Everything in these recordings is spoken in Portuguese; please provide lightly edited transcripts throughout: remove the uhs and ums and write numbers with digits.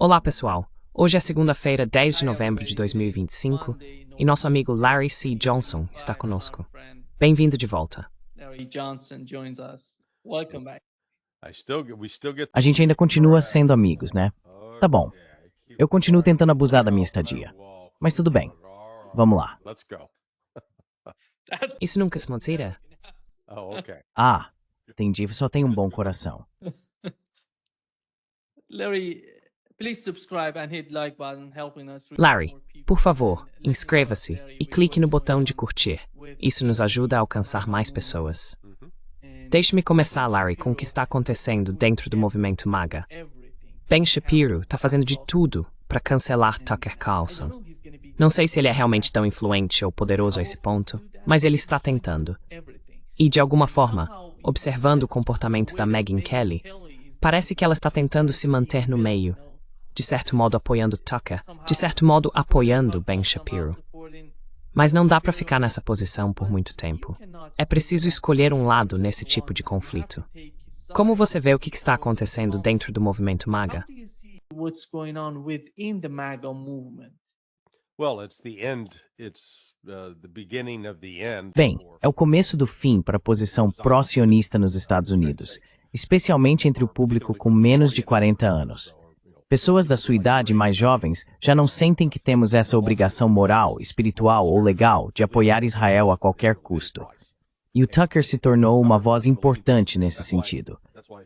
Olá, pessoal. Hoje é segunda-feira, 10 de novembro de 2025, e nosso amigo Larry C. Johnson está conosco. Bem-vindo de volta. A gente ainda continua sendo amigos, né? Tá bom. Eu continuo tentando abusar da minha estadia. Mas tudo bem. Vamos lá. Isso nunca se mentira? Ah, entendi. Só tem um bom coração. Larry, por favor, inscreva-se e clique no botão de curtir. Isso nos ajuda a alcançar mais pessoas. Deixe-me começar, Larry, com o que está acontecendo dentro do movimento MAGA. Ben Shapiro está fazendo de tudo para cancelar Tucker Carlson. Não sei se ele é realmente tão influente ou poderoso a esse ponto, mas ele está tentando. E, de alguma forma, observando o comportamento da Megyn Kelly, parece que ela está tentando se manter no meio, de certo modo apoiando Tucker, de certo modo apoiando Ben Shapiro. Mas não dá para ficar nessa posição por muito tempo. É preciso escolher um lado nesse tipo de conflito. Como você vê o que está acontecendo dentro do movimento MAGA? Bem, é o começo do fim para a posição pró-sionista nos Estados Unidos, especialmente entre o público com menos de 40 anos. Pessoas da sua idade mais jovens já não sentem que temos essa obrigação moral, espiritual ou legal de apoiar Israel a qualquer custo. E o Tucker se tornou uma voz importante nesse sentido.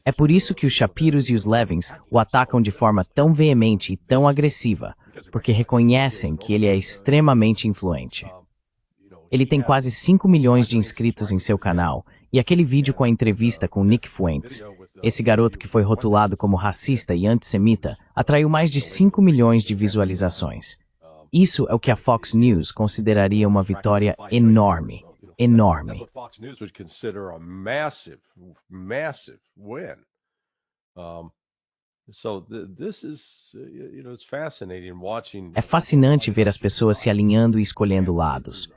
É por isso que os Shapiros e os Levins o atacam de forma tão veemente e tão agressiva, porque reconhecem que ele é extremamente influente. Ele tem quase 5 milhões de inscritos em seu canal, e aquele vídeo com a entrevista com Nick Fuentes, esse garoto que foi rotulado como racista e antissemita, atraiu mais de 5 milhões de visualizações. Isso é o que a Fox News consideraria uma vitória enorme. Enorme. É fascinante ver as pessoas se alinhando e escolhendo lados.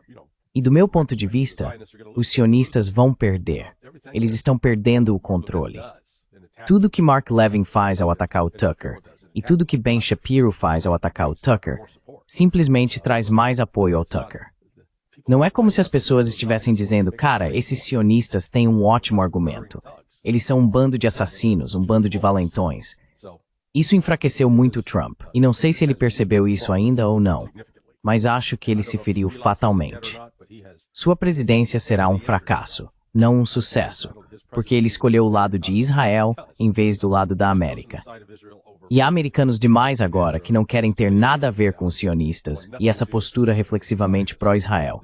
E do meu ponto de vista, os sionistas vão perder. Eles estão perdendo o controle. Tudo que Mark Levin faz ao atacar o Tucker, e tudo que Ben Shapiro faz ao atacar o Tucker, simplesmente traz mais apoio ao Tucker. Não é como se as pessoas estivessem dizendo, cara, esses sionistas têm um ótimo argumento. Eles são um bando de assassinos, um bando de valentões. Isso enfraqueceu muito Trump, e não sei se ele percebeu isso ainda ou não, mas acho que ele se feriu fatalmente. Sua presidência será um fracasso, não um sucesso, porque ele escolheu o lado de Israel em vez do lado da América. E há americanos demais agora que não querem ter nada a ver com os sionistas e essa postura reflexivamente pró-Israel.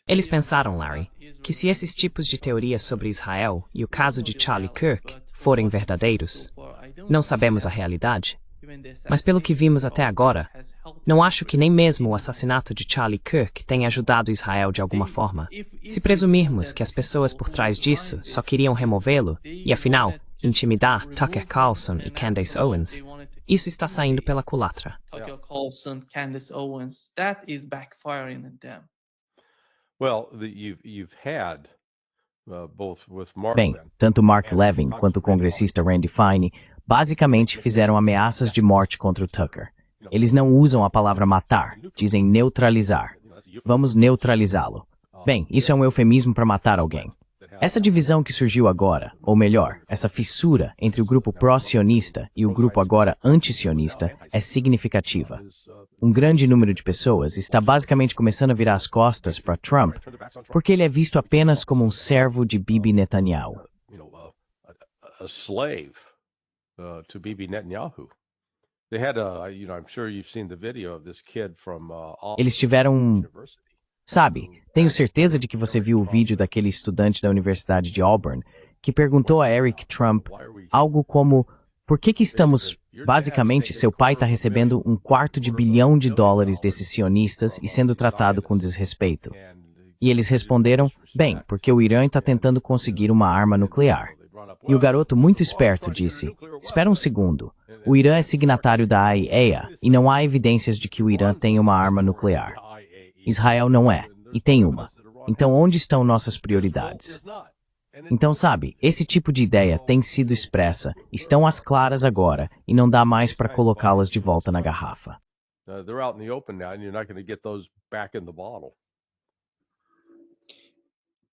Eles pensaram, Larry, que se esses tipos de teorias sobre Israel e o caso de Charlie Kirk forem verdadeiros, não sabemos a realidade. Mas pelo que vimos até agora, não acho que nem mesmo o assassinato de Charlie Kirk tenha ajudado Israel de alguma forma. Se presumirmos que as pessoas por trás disso só queriam removê-lo, e afinal, intimidar Tucker Carlson e Candace Owens, isso está saindo pela culatra. Bem, tanto Mark Levin quanto o congressista Randy Fine basicamente fizeram ameaças de morte contra o Tucker. Eles não usam a palavra matar, dizem neutralizar. Vamos neutralizá-lo. Bem, isso é um eufemismo para matar alguém. Essa divisão que surgiu agora, ou melhor, essa fissura entre o grupo pró-sionista e o grupo agora anti-sionista é significativa. Um grande número de pessoas está basicamente começando a virar as costas para Trump porque ele é visto apenas como um servo de Bibi Netanyahu. Eles tiveram Sabe, tenho certeza de que você viu o vídeo daquele estudante da Universidade de Auburn que perguntou a Eric Trump algo como: por que estamos, basicamente, seu pai está recebendo $250 bilhão desses sionistas e sendo tratado com desrespeito? E eles responderam: bem, porque o Irã está tentando conseguir uma arma nuclear. E o garoto, muito esperto, disse: espera um segundo, o Irã é signatário da IAEA e não há evidências de que o Irã tenha uma arma nuclear. Israel não é, e tem uma. Então, onde estão nossas prioridades? Então, sabe, esse tipo de ideia tem sido expressa, estão às claras agora, e não dá mais para colocá-las de volta na garrafa. They're out in the open now, and you're not going to get those back in the bottle.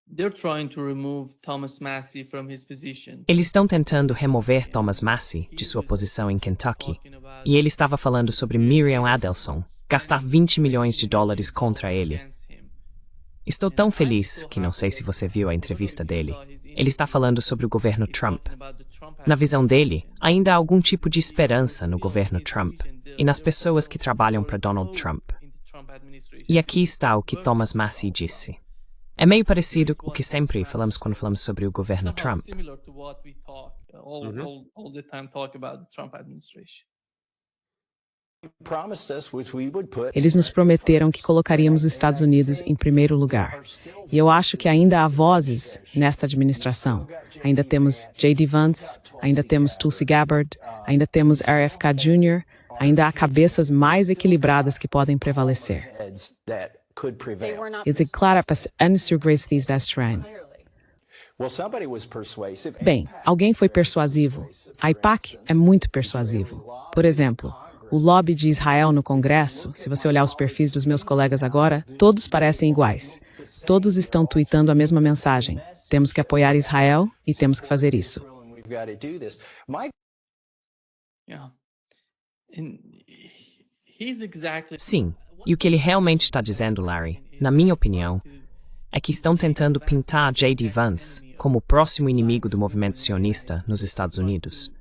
They're trying to remove Thomas Massie from his position. Eles estão tentando remover Thomas Massie de sua posição em Kentucky. E ele estava falando sobre Miriam Adelson, gastar 20 milhões de dólares contra ele. Estou tão feliz que não sei se você viu a entrevista dele. Ele está falando sobre o governo Trump. Na visão dele, ainda há algum tipo de esperança no governo Trump e nas pessoas que trabalham para Donald Trump. E aqui está o que Thomas Massie disse. É meio parecido com o que sempre falamos quando falamos sobre o governo Trump. Eles nos prometeram que colocaríamos os Estados Unidos em primeiro lugar. E eu acho que ainda há vozes nesta administração. Ainda temos J.D. Vance, ainda temos Tulsi Gabbard, ainda temos RFK Jr., ainda há cabeças mais equilibradas que podem prevalecer. Is it claro para Sr. Grace Thies Destrein? Bem, alguém foi persuasivo. A AIPAC é muito persuasivo. Por exemplo, o lobby de Israel no Congresso, se você olhar os perfis dos meus colegas agora, todos parecem iguais. Todos estão tweetando a mesma mensagem. Temos que apoiar Israel e temos que fazer isso. Sim, e o que ele realmente está dizendo, Larry, na minha opinião, é que estão tentando pintar J.D. Vance como o próximo inimigo do movimento sionista nos Estados Unidos.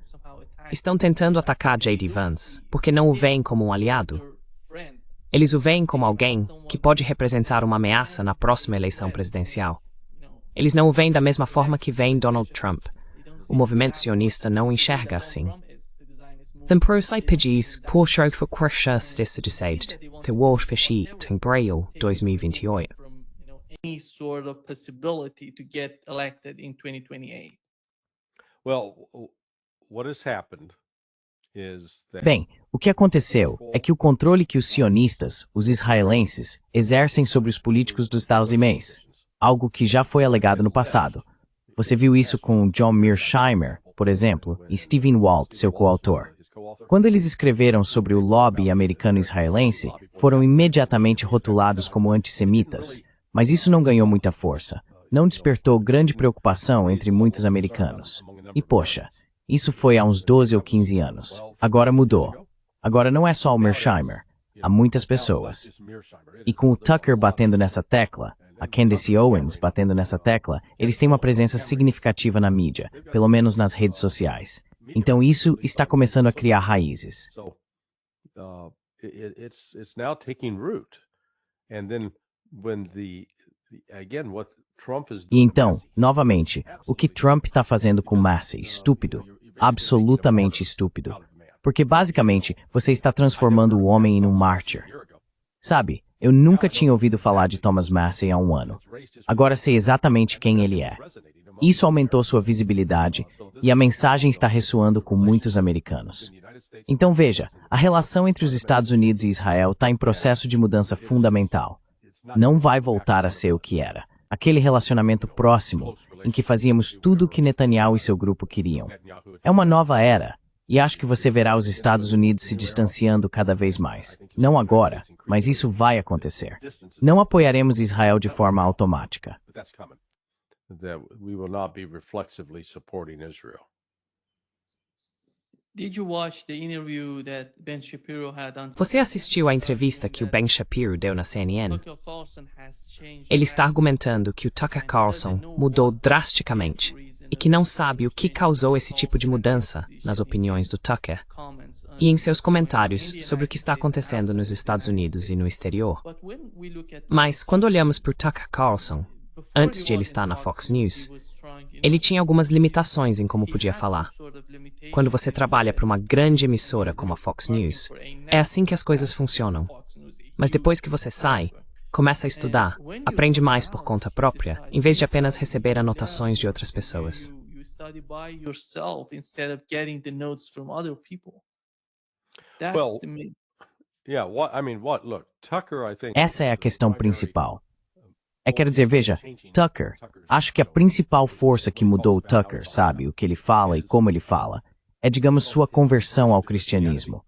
Estão tentando atacar J.D. Vance porque não o veem como um aliado. Eles o veem como alguém que pode representar uma ameaça na próxima eleição presidencial. Eles não o veem da mesma forma que veem Donald Trump. O movimento sionista não o enxerga assim. Then prosai pedis por shirk quarshas decided te wash peshi em Braille 2028. Any sort of possibility to get elected in 2028. Well, what has happened is that Bem, o que aconteceu é que o controle que os sionistas, os israelenses, exercem sobre os políticos dos Estados Unidos, algo que já foi alegado no passado. Você viu isso com John Mearsheimer, por exemplo, e Stephen Walt, seu coautor. Quando eles escreveram sobre o lobby americano-israelense, foram imediatamente rotulados como antissemitas, mas isso não ganhou muita força. Não despertou grande preocupação entre muitos americanos. E poxa, isso foi há uns 12 ou 15 anos. Agora mudou. Agora não é só o Mearsheimer. Há muitas pessoas. E com o Tucker batendo nessa tecla, a Candace Owens batendo nessa tecla, eles têm uma presença significativa na mídia, pelo menos nas redes sociais. Então isso está começando a criar raízes. It's now taking root. And then when again what Trump is E então, novamente, o que Trump está fazendo com Massie? Estúpido. Absolutamente estúpido. Porque basicamente você está transformando o homem em um mártir. Sabe, eu nunca tinha ouvido falar de Thomas Massie há um ano. Agora sei exatamente quem ele é. Isso aumentou sua visibilidade e a mensagem está ressoando com muitos americanos. Então veja, a relação entre os Estados Unidos e Israel está em processo de mudança fundamental. Não vai voltar a ser o que era. Aquele relacionamento próximo, em que fazíamos tudo o que Netanyahu e seu grupo queriam. É uma nova era, e acho que você verá os Estados Unidos se distanciando cada vez mais. Não agora, mas isso vai acontecer. Não apoiaremos Israel de forma automática. that we will not be reflexively supporting Israel. Did you watch the interview that Ben Shapiro had on Você assistiu à entrevista que o Ben Shapiro deu na CNN? Tucker Carlson has changed Ele está argumentando que o Tucker Carlson mudou drasticamente e que não sabe o que causou esse tipo de mudança nas opiniões do Tucker comments on e em seus comentários sobre o que está acontecendo nos Estados Unidos e no exterior. but when we look at Mas quando olhamos para o Tucker Carlson, antes de ele estar na Fox News, ele tinha algumas limitações em como podia falar. Quando você trabalha para uma grande emissora como a Fox News, é assim que as coisas funcionam. Mas depois que você sai, começa a estudar, aprende mais por conta própria, em vez de apenas receber anotações de outras pessoas. You study by yourself instead of getting the notes from other people. That's Well, the main. Yeah, look, Tucker, I think Essa é a questão principal. Quero dizer, veja, Tucker, acho que a principal força que mudou o Tucker, sabe, o que ele fala e como ele fala, é, digamos, sua conversão ao cristianismo.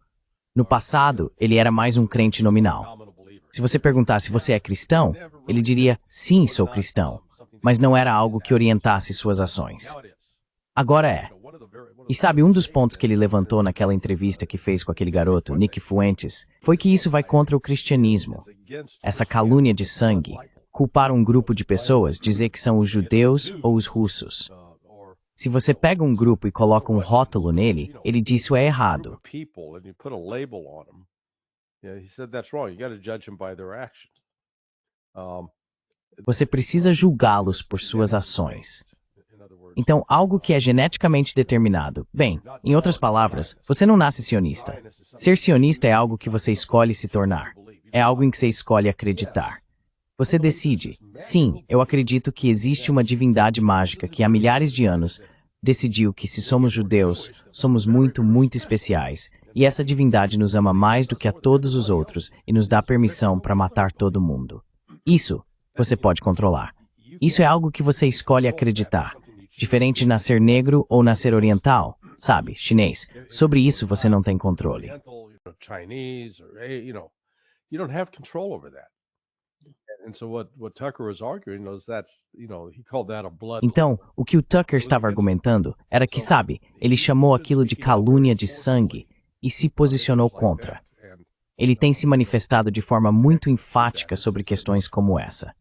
No passado, ele era mais um crente nominal. Se você perguntasse, você é cristão? Ele diria, sim, sou cristão. Mas não era algo que orientasse suas ações. Agora é. E sabe, um dos pontos que ele levantou naquela entrevista que fez com aquele garoto, Nick Fuentes, foi que isso vai contra o cristianismo. Essa calúnia de sangue, culpar um grupo de pessoas, dizer que são os judeus ou os russos. Se você pega um grupo e coloca um rótulo nele, ele diz isso é errado. Você precisa julgá-los por suas ações. Então, algo que é geneticamente determinado. Bem, em outras palavras, você não nasce sionista. Ser sionista é algo que você escolhe se tornar. É algo em que você escolhe acreditar. Você decide, sim, eu acredito que existe uma divindade mágica que há milhares de anos decidiu que se somos judeus, somos muito, muito especiais, e essa divindade nos ama mais do que a todos os outros e nos dá permissão para matar todo mundo. Isso você pode controlar. Isso é algo que você escolhe acreditar. Diferente de nascer negro ou nascer oriental, sabe, chinês. Sobre isso você não tem controle. Então, o que o Tucker estava argumentando era que, sabe, ele chamou aquilo de calúnia de sangue e se posicionou contra. Ele tem se manifestado de forma muito enfática sobre questões como essa.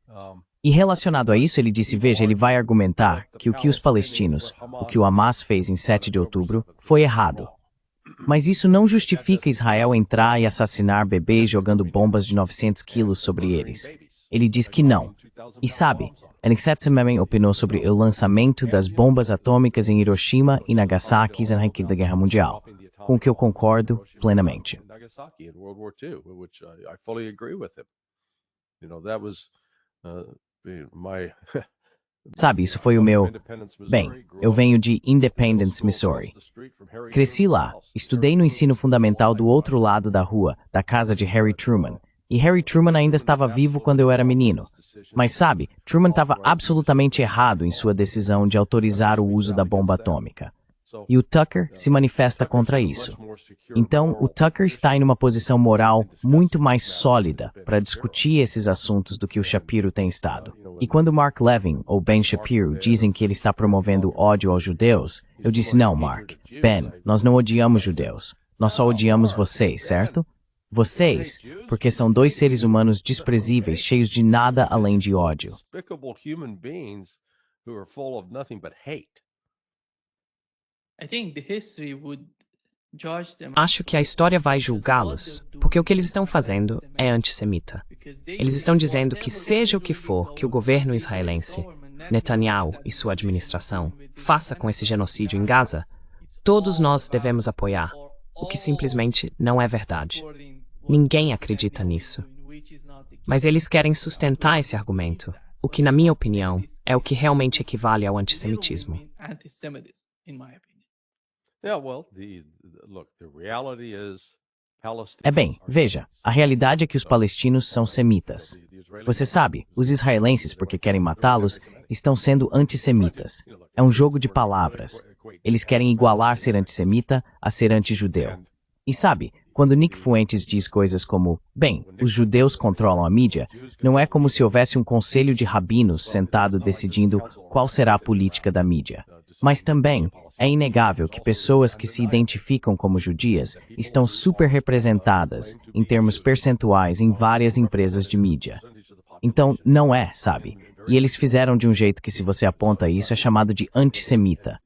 E relacionado a isso, ele disse, veja, ele vai argumentar que o que os palestinos, o que o Hamas fez em 7 de outubro, foi errado. Mas isso não justifica Israel entrar e assassinar bebês jogando bombas de 900 quilos sobre eles. Ele diz que não. E sabe, Aniset Memem opinou sobre o lançamento das bombas atômicas em Hiroshima e Nagasaki na da Guerra Mundial, com o que eu concordo plenamente. Sabe, isso foi o meu... Bem, eu venho de Independence, Missouri. Cresci lá, estudei no ensino fundamental do outro lado da rua, da casa de Harry Truman. E Harry Truman ainda estava vivo quando eu era menino. Mas sabe, Truman estava absolutamente errado em sua decisão de autorizar o uso da bomba atômica. E o Tucker se manifesta contra isso. Então, o Tucker está em uma posição moral muito mais sólida para discutir esses assuntos do que o Shapiro tem estado. E quando Mark Levin ou Ben Shapiro dizem que ele está promovendo ódio aos judeus, eu disse, não, Mark, Ben, nós não odiamos judeus. Nós só odiamos vocês, certo? Vocês, porque são dois seres humanos desprezíveis, cheios de nada além de ódio. Acho que a história vai julgá-los, porque o que eles estão fazendo é antissemita. Eles estão dizendo que seja o que for que o governo israelense, Netanyahu e sua administração, faça com esse genocídio em Gaza, todos nós devemos apoiar, o que simplesmente não é verdade. Ninguém acredita nisso. Mas eles querem sustentar esse argumento, o que, na minha opinião, é o que realmente equivale ao antissemitismo. Bem, veja, a realidade é que os palestinos são semitas. Você sabe, os israelenses, porque querem matá-los, estão sendo antissemitas. É um jogo de palavras. Eles querem igualar ser antissemita a ser antijudeu. E sabe, quando Nick Fuentes diz coisas como, bem, os judeus controlam a mídia, não é como se houvesse um conselho de rabinos sentado decidindo qual será a política da mídia. Mas também, é inegável que pessoas que se identificam como judias estão super representadas, em termos percentuais, em várias empresas de mídia. Então, não é, sabe? E eles fizeram de um jeito que, se você aponta isso, é chamado de antissemita.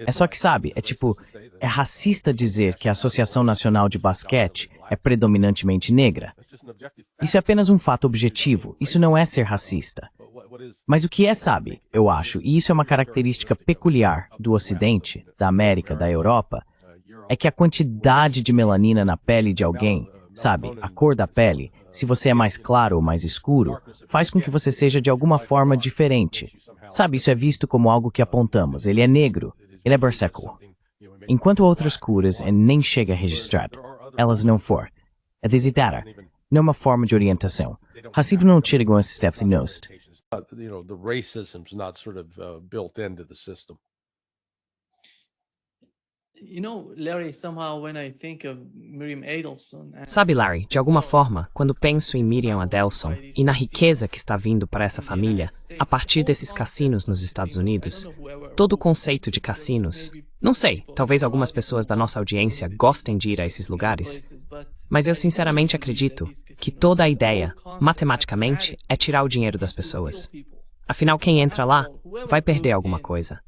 É só que, sabe, é racista dizer que a Associação Nacional de Basquete é predominantemente negra. Isso é apenas um fato objetivo, isso não é ser racista. Mas o que é, sabe, eu acho, e isso é uma característica peculiar do Ocidente, da América, da Europa, é que a quantidade de melanina na pele de alguém, sabe, a cor da pele, se você é mais claro ou mais escuro, faz com que você seja de alguma forma diferente. Sabe, isso é visto como algo que apontamos. Ele é negro, ele é berserker. enquanto outras curas nem chega a registrar. Elas não for. É desitada. Não uma forma de orientação. Hassido não chegam a Stephanie Nost. The racism's not sort of built into the system. Larry, somehow when I think of Miriam Adelson, Sabe, Larry, de alguma forma, quando penso em Miriam Adelson e na riqueza que está vindo para essa família, a partir desses cassinos nos Estados Unidos, todo o conceito de cassinos, não sei, talvez algumas pessoas da nossa audiência gostem de ir a esses lugares, mas eu sinceramente acredito que toda a ideia, matematicamente, é tirar o dinheiro das pessoas. Afinal, quem entra lá vai perder alguma coisa.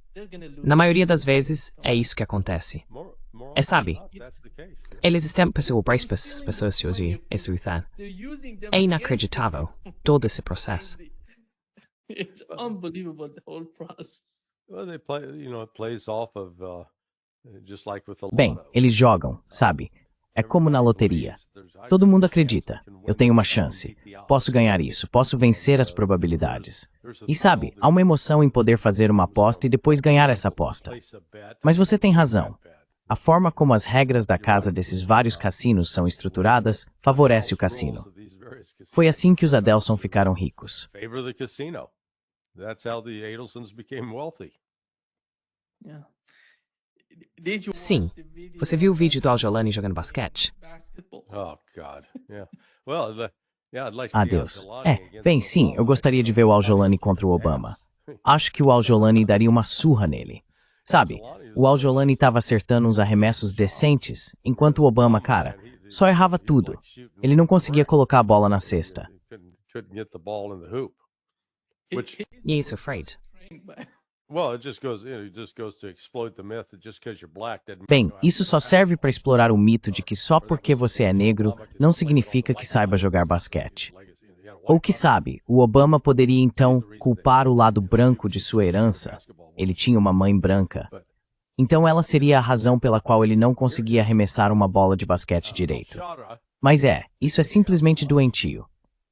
Na maioria das vezes, é isso que acontece. Sabe, eles estão pessoas se usam É inacreditável todo esse processo. It's unbelievable, the whole process. Well, they play, it plays off of just like with the Bem, eles jogam, sabe? É como na loteria. Todo mundo acredita. Eu tenho uma chance. Posso ganhar isso. Posso vencer as probabilidades. E sabe, há uma emoção em poder fazer uma aposta e depois ganhar essa aposta. Mas você tem razão. A forma como as regras da casa desses vários cassinos são estruturadas favorece o cassino. Foi assim que os Adelson ficaram ricos. favor the casino. That's how the Adelsons became wealthy. Yeah. Did you Sim. watch the video Você viu o vídeo do Al-Jolani jogando basquete? basketball? Oh God, yeah. Well, yeah, I'd like to see Adeus. Al-Jolani against Bem, the sim, eu Obama. gostaria de ver o Al-Jolani contra o Obama. Acho que o Al-Jolani daria uma surra nele. Sabe, o Al-Jolani estava acertando uns arremessos decentes, enquanto o Obama, cara, só errava tudo. Ele não conseguia colocar a bola na cesta. Couldn't get the ball in the hoop. Which, E isso, afraid. well, it just goes to explode the myth that just because you're black doesn't Bem, isso só serve para explorar o mito de que só porque você é negro não significa que saiba jogar basquete. Ou que sabe, o Obama poderia então culpar o lado branco de sua herança. Ele tinha uma mãe branca. Então ela seria a razão pela qual ele não conseguia arremessar uma bola de basquete direito. Mas isso é simplesmente doentio.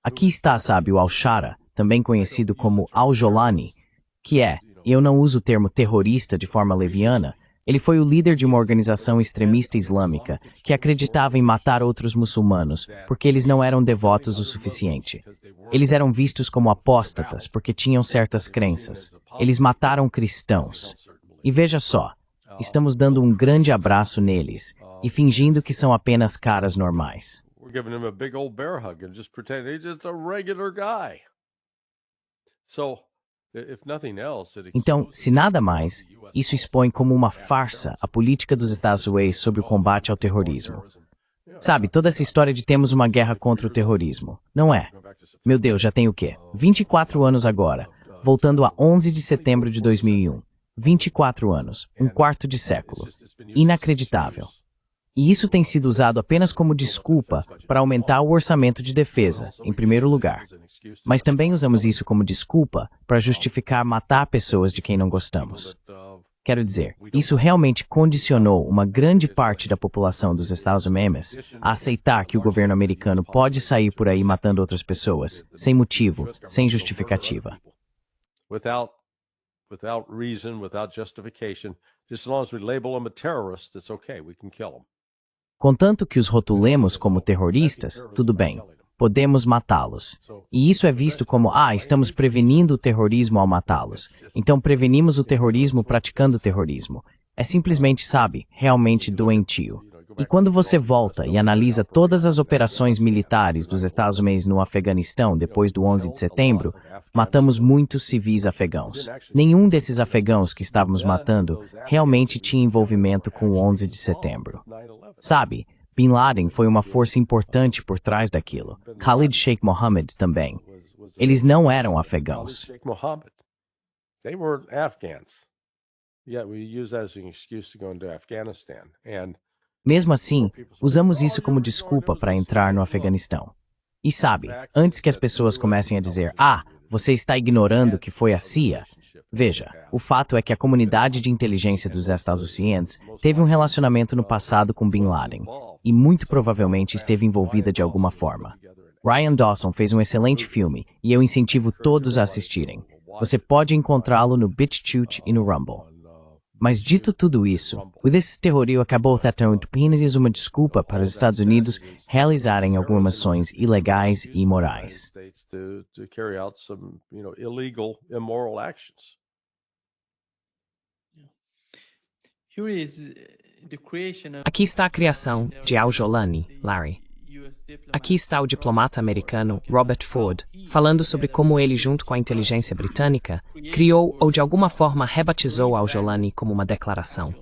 Aqui está, sabe, o Al-Shara, também conhecido como Al-Jolani, que e eu não uso o termo terrorista de forma leviana, ele foi o líder de uma organização extremista islâmica que acreditava em matar outros muçulmanos porque eles não eram devotos o suficiente. Eles eram vistos como apóstatas porque tinham certas crenças. Eles mataram cristãos. E veja só, estamos dando um grande abraço neles e fingindo que são apenas caras normais. We're giving him a big old bear hug and just pretending he's just a regular guy. So, if nothing else, it Então, se nada mais, isso expõe como uma farsa a política dos Estados Unidos sobre o combate ao terrorismo. Sabe, toda essa história de temos uma guerra contra o terrorismo, não é? Meu Deus, já tem o quê? 24 anos agora, voltando a 11 de setembro de 2001. 24 anos, um quarto de século. Inacreditável. E isso tem sido usado apenas como desculpa para aumentar o orçamento de defesa, em primeiro lugar. Mas também usamos isso como desculpa para justificar matar pessoas de quem não gostamos. Quero dizer, isso realmente condicionou uma grande parte da população dos Estados Unidos a aceitar que o governo americano pode sair por aí matando outras pessoas, sem motivo, sem justificativa. without reason, without justification, just as long as we label him a terrorist, it's okay, we can kill him. Contanto que os rotulemos como terroristas, tudo bem, podemos matá-los. E isso é visto como, estamos prevenindo o terrorismo ao matá-los. Então prevenimos o terrorismo praticando terrorismo. É simplesmente, sabe, realmente doentio. E quando você volta e analisa todas as operações militares dos Estados Unidos no Afeganistão depois do 11 de setembro, matamos muitos civis afegãos. Nenhum desses afegãos que estávamos matando realmente tinha envolvimento com o 11 de setembro. Sabe, Bin Laden foi uma força importante por trás daquilo. Khalid Sheikh Mohammed também. Eles não eram afegãos. Sheikh Mohammed. They were Afghans. Yeah, we use that as an excuse to go into Afghanistan. And Mesmo assim, usamos isso como desculpa para entrar no Afeganistão. E sabe, antes que as pessoas comecem a dizer, você está ignorando que foi a CIA, veja, o fato é que a comunidade de inteligência dos Estados Unidos teve um relacionamento no passado com Bin Laden, e muito provavelmente esteve envolvida de alguma forma. Ryan Dawson fez um excelente filme, e eu incentivo todos a assistirem. Você pode encontrá-lo no BitChute e no Rumble. Mas dito tudo isso, o desses terroristas acabou tratando apenas uma desculpa para os Estados Unidos realizarem algumas ações ilegais e imorais. Aqui está a criação de Al-Jolani, Larry. Aqui está o diplomata americano Robert Ford, falando sobre como ele, junto com a inteligência britânica, criou ou de alguma forma rebatizou Al-Jolani como uma declaração.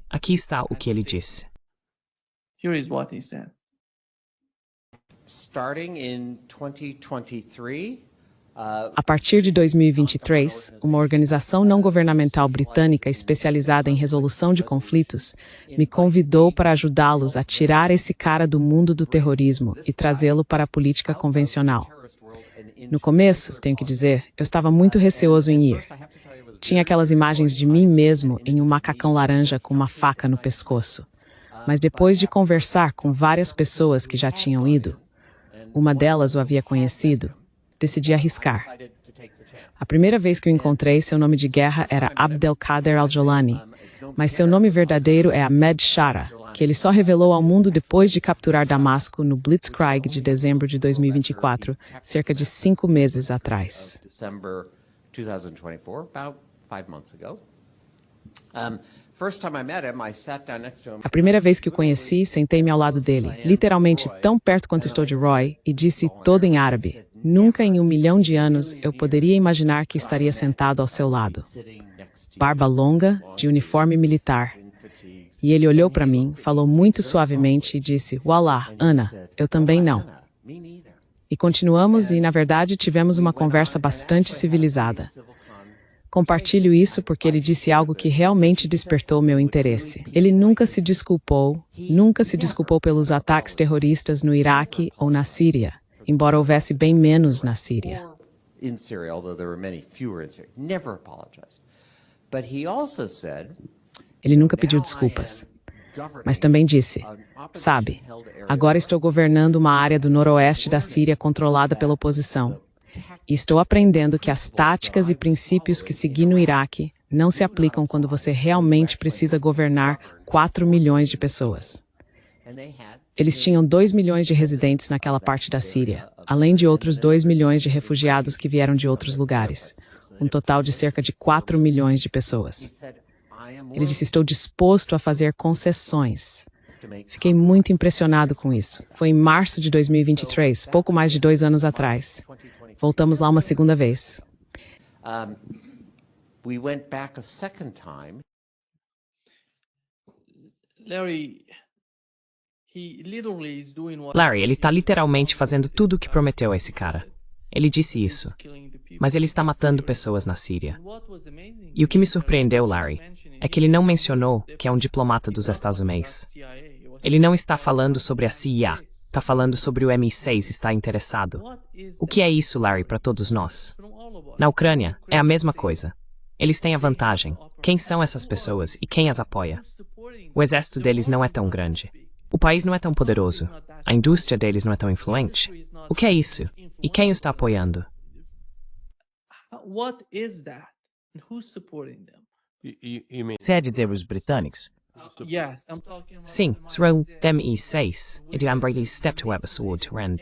Aqui está o que ele disse. Here is what he said. Starting in 2023, A partir de 2023, uma organização não governamental britânica especializada em resolução de conflitos me convidou para ajudá-los a tirar esse cara do mundo do terrorismo e trazê-lo para a política convencional. No começo, tenho que dizer, eu estava muito receoso em ir. Tinha aquelas imagens de mim mesmo em um macacão laranja com uma faca no pescoço. Mas depois de conversar com várias pessoas que já tinham ido, uma delas o havia conhecido, decidi arriscar. A primeira vez que o encontrei, seu nome de guerra era Abdelkader Al-Jolani, mas seu nome verdadeiro é Ahmed Shara, que ele só revelou ao mundo depois de capturar Damasco no Blitzkrieg de dezembro de 2024, cerca de 5 meses atrás. A primeira vez que o conheci, sentei-me ao lado dele, literalmente tão perto quanto estou de Roy, e disse todo em árabe: nunca em 1 milhão de anos eu poderia imaginar que estaria sentado ao seu lado. Barba longa, de uniforme militar. E ele olhou para mim, falou muito suavemente e disse: Wallah, Ana, eu também não. E continuamos e, na verdade, tivemos uma conversa bastante civilizada. Compartilho isso porque ele disse algo que realmente despertou meu interesse. Ele nunca se desculpou pelos ataques terroristas no Iraque ou na Síria, embora houvesse bem menos na Síria. Ele nunca pediu desculpas, mas também disse: sabe, agora estou governando uma área do noroeste da Síria controlada pela oposição. E estou aprendendo que as táticas e princípios que segui no Iraque não se aplicam quando você realmente precisa governar 4 milhões de pessoas. Eles tinham 2 milhões de residentes naquela parte da Síria, além de outros 2 milhões de refugiados que vieram de outros lugares, um total de cerca de 4 milhões de pessoas. Ele disse: estou disposto a fazer concessões. Fiquei muito impressionado com isso. Foi em março de 2023, pouco mais de 2 anos atrás. Voltamos lá uma segunda vez. Larry, ele está literalmente fazendo tudo o que prometeu a esse cara. Ele disse isso. Mas ele está matando pessoas na Síria. E o que me surpreendeu, Larry, é que ele não mencionou que é um diplomata dos Estados Unidos. Ele não está falando sobre a CIA. Está falando sobre o MI6 está interessado. O que é isso, Larry, para todos nós? Na Ucrânia, é a mesma coisa. Eles têm a vantagem. Quem são essas pessoas e quem as apoia? O exército deles não é tão grande. O país não é tão poderoso. A indústria deles não é tão influente. O que é isso? E quem o está apoiando? Você é de dizer os britânicos? Sim, serão MI6. E de Ambrady step to have a sword to rend.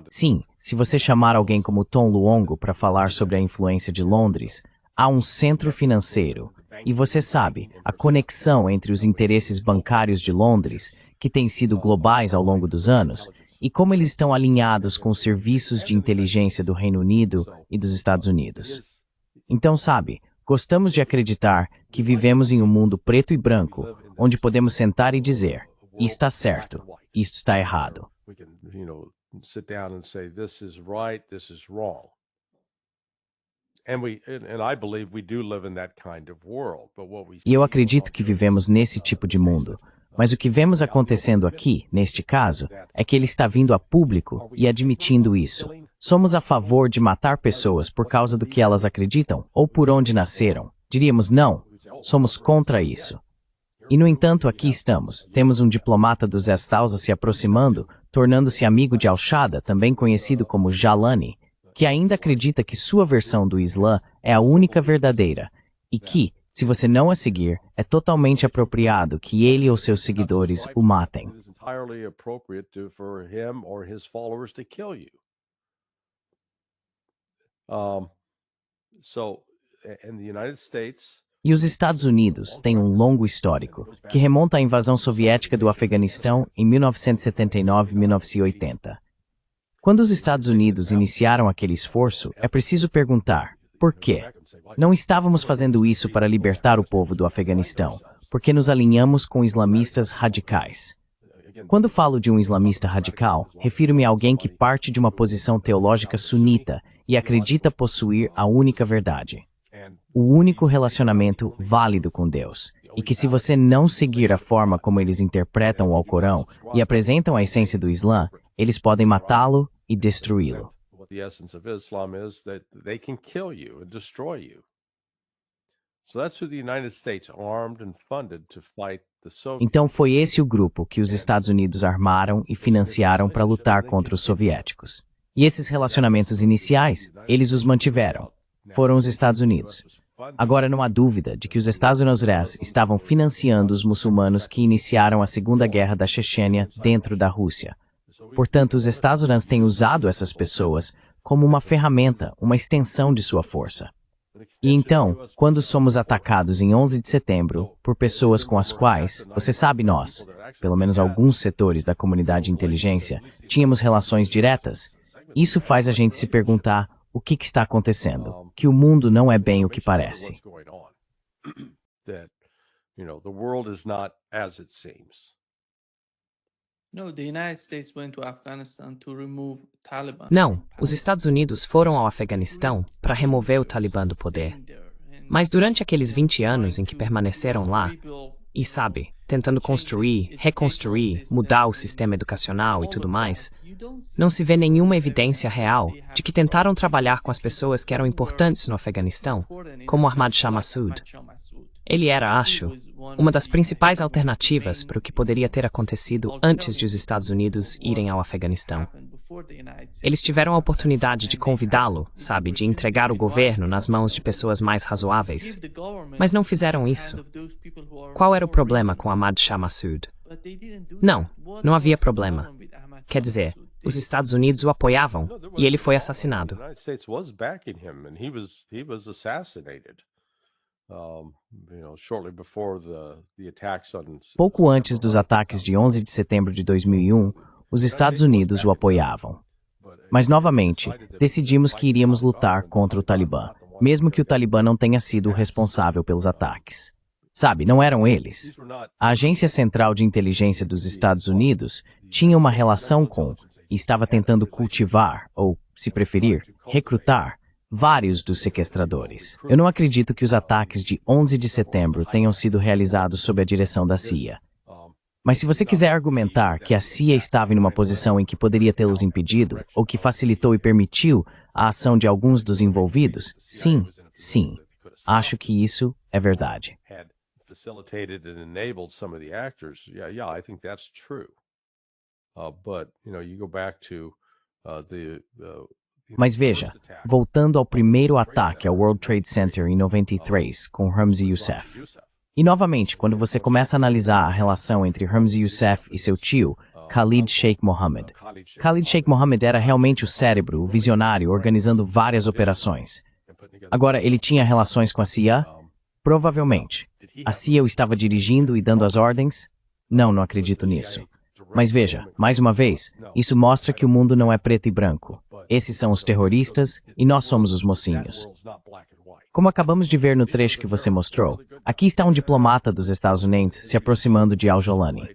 Sim, se você chamar alguém como Tom Luongo para falar sobre a influência de Londres, há um centro financeiro. E você sabe, a conexão entre os interesses bancários de Londres, que têm sido globais ao longo dos anos, e como eles estão alinhados com os serviços de inteligência do Reino Unido e dos Estados Unidos. Então, sabe, gostamos de acreditar que vivemos em um mundo preto e branco, onde podemos sentar e dizer: isto está certo, isto está errado. E eu acredito que vivemos nesse tipo de mundo. Mas o que vemos acontecendo aqui, neste caso, é que ele está vindo a público e admitindo isso. Somos a favor de matar pessoas por causa do que elas acreditam ou por onde nasceram. Diríamos não, somos contra isso. E, no entanto, aqui estamos. Temos um diplomata dos Estados se aproximando, tornando-se amigo de Al-Shada, também conhecido como Jalani, que ainda acredita que sua versão do Islã é a única verdadeira e que, se você não a seguir, é totalmente apropriado que ele ou seus seguidores o matem. E os Estados Unidos têm um longo histórico, que remonta à invasão soviética do Afeganistão em 1979 e 1980. Quando os Estados Unidos iniciaram aquele esforço, é preciso perguntar, por quê? Não estávamos fazendo isso para libertar o povo do Afeganistão, porque nos alinhamos com islamistas radicais. Quando falo de um islamista radical, refiro-me a alguém que parte de uma posição teológica sunita e acredita possuir a única verdade, o único relacionamento válido com Deus, e que se você não seguir a forma como eles interpretam o Alcorão e apresentam a essência do Islã, eles podem matá-lo e destruí-lo. Então foi esse o grupo que os Estados Unidos armaram e financiaram para lutar contra os soviéticos. E esses relacionamentos iniciais, eles os mantiveram. Foram os Estados Unidos. Agora não há dúvida de que os Estados Unidos estavam financiando os muçulmanos que iniciaram a Segunda Guerra da Chechênia dentro da Rússia. Portanto, os Estados Unidos têm usado essas pessoas como uma ferramenta, uma extensão de sua força. E então, quando somos atacados em 11 de setembro por pessoas com as quais, você sabe nós, pelo menos alguns setores da comunidade de inteligência, tínhamos relações diretas, isso faz a gente se perguntar o que está acontecendo, que o mundo não é bem o que parece. Não, os Estados Unidos foram ao Afeganistão para remover o Talibã do poder. Mas durante aqueles 20 anos em que permaneceram lá, e sabe, tentando construir, reconstruir, mudar o sistema educacional e tudo mais, não se vê nenhuma evidência real de que tentaram trabalhar com as pessoas que eram importantes no Afeganistão, como Ahmad Shah Massoud. Ele era, acho, uma das principais alternativas para o que poderia ter acontecido antes de os Estados Unidos irem ao Afeganistão. Eles tiveram a oportunidade de convidá-lo, sabe, de entregar o governo nas mãos de pessoas mais razoáveis, mas não fizeram isso. Qual era o problema com Ahmad Shah Massoud? Não havia problema. Quer dizer, os Estados Unidos o apoiavam e ele foi assassinado. Pouco antes dos ataques de 11 de setembro de 2001, os Estados Unidos o apoiavam. Mas, novamente, decidimos que iríamos lutar contra o Talibã, mesmo que o Talibã não tenha sido o responsável pelos ataques. Sabe, não eram eles. A Agência Central de Inteligência dos Estados Unidos tinha uma relação com, e estava tentando cultivar, ou, se preferir, recrutar, vários dos sequestradores. Eu não acredito que os ataques de 11 de setembro tenham sido realizados sob a direção da CIA. Mas se você quiser argumentar que a CIA estava em uma posição em que poderia tê-los impedido, ou que facilitou e permitiu a ação de alguns dos envolvidos, sim. Acho que isso é verdade. Mas veja, voltando ao primeiro ataque ao World Trade Center em 93, com Ramzi Youssef. E novamente, quando você começa a analisar a relação entre Ramzi Youssef e seu tio, Khalid Sheikh Mohammed. Khalid Sheikh Mohammed era realmente o cérebro, o visionário, organizando várias operações. Agora, ele tinha relações com a CIA? Provavelmente. A CIA o estava dirigindo e dando as ordens? Não acredito nisso. Mas veja, mais uma vez, isso mostra que o mundo não é preto e branco. Esses são os terroristas e nós somos os mocinhos. Como acabamos de ver no trecho que você mostrou, aqui está um diplomata dos Estados Unidos se aproximando de al-Jolani.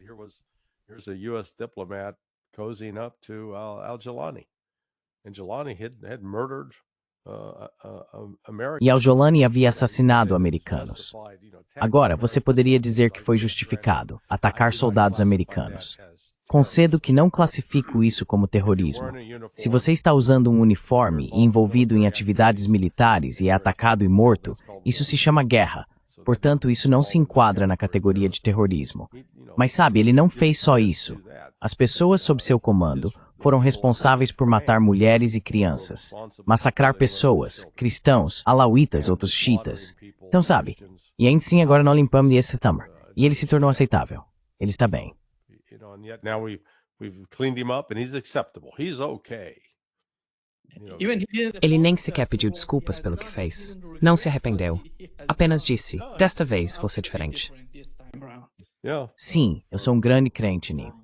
E al-Jolani havia assassinado americanos. Agora, você poderia dizer que foi justificado atacar soldados americanos. Concedo que não classifico isso como terrorismo. Se você está usando um uniforme e envolvido em atividades militares e é atacado e morto, isso se chama guerra. Portanto, isso não se enquadra na categoria de terrorismo. Mas sabe, ele não fez só isso. As pessoas sob seu comando foram responsáveis por matar mulheres e crianças, massacrar pessoas, cristãos, alauítas, outros xiitas. Então sabe, e ainda assim agora nós limpamos esse Tamar. E ele se tornou aceitável. Ele está bem. Ele nem sequer pediu desculpas pelo que fez. Não se arrependeu. Apenas disse, desta vez vou ser diferente. Sim, eu sou um grande crente nisso.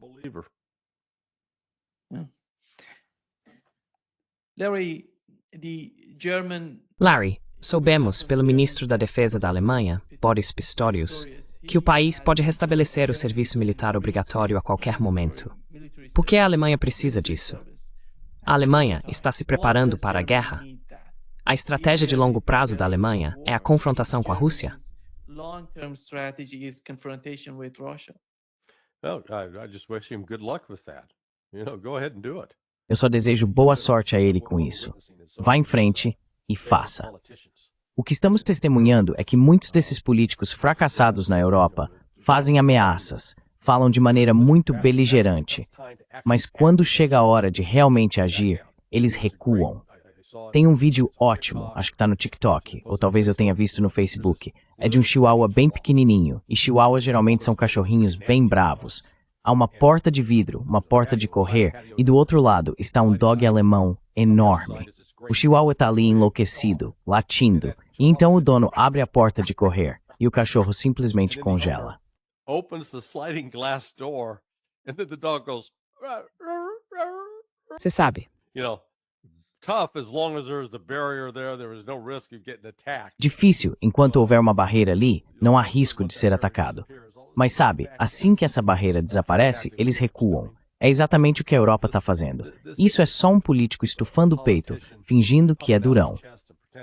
Larry, soubemos pelo ministro da Defesa da Alemanha, Boris Pistorius, que o país pode restabelecer o serviço militar obrigatório a qualquer momento. Por que a Alemanha precisa disso? A Alemanha está se preparando para a guerra? A estratégia de longo prazo da Alemanha é a confrontação com a Rússia? Eu só desejo boa sorte a ele com isso. Vá em frente e faça. O que estamos testemunhando é que muitos desses políticos fracassados na Europa fazem ameaças, falam de maneira muito beligerante, mas quando chega a hora de realmente agir, eles recuam. Tem um vídeo ótimo, acho que está no TikTok, ou talvez eu tenha visto no Facebook. É de um chihuahua bem pequenininho, e chihuahuas geralmente são cachorrinhos bem bravos. Há uma porta de vidro, uma porta de correr, e do outro lado está um dog alemão enorme. O chihuahua está ali enlouquecido, latindo, e então o dono abre a porta de correr, e o cachorro simplesmente congela. Você sabe. Difícil, enquanto houver uma barreira ali, não há risco de ser atacado. Mas sabe, assim que essa barreira desaparece, eles recuam. É exatamente o que a Europa está fazendo. Isso é só um político estufando o peito, fingindo que é durão.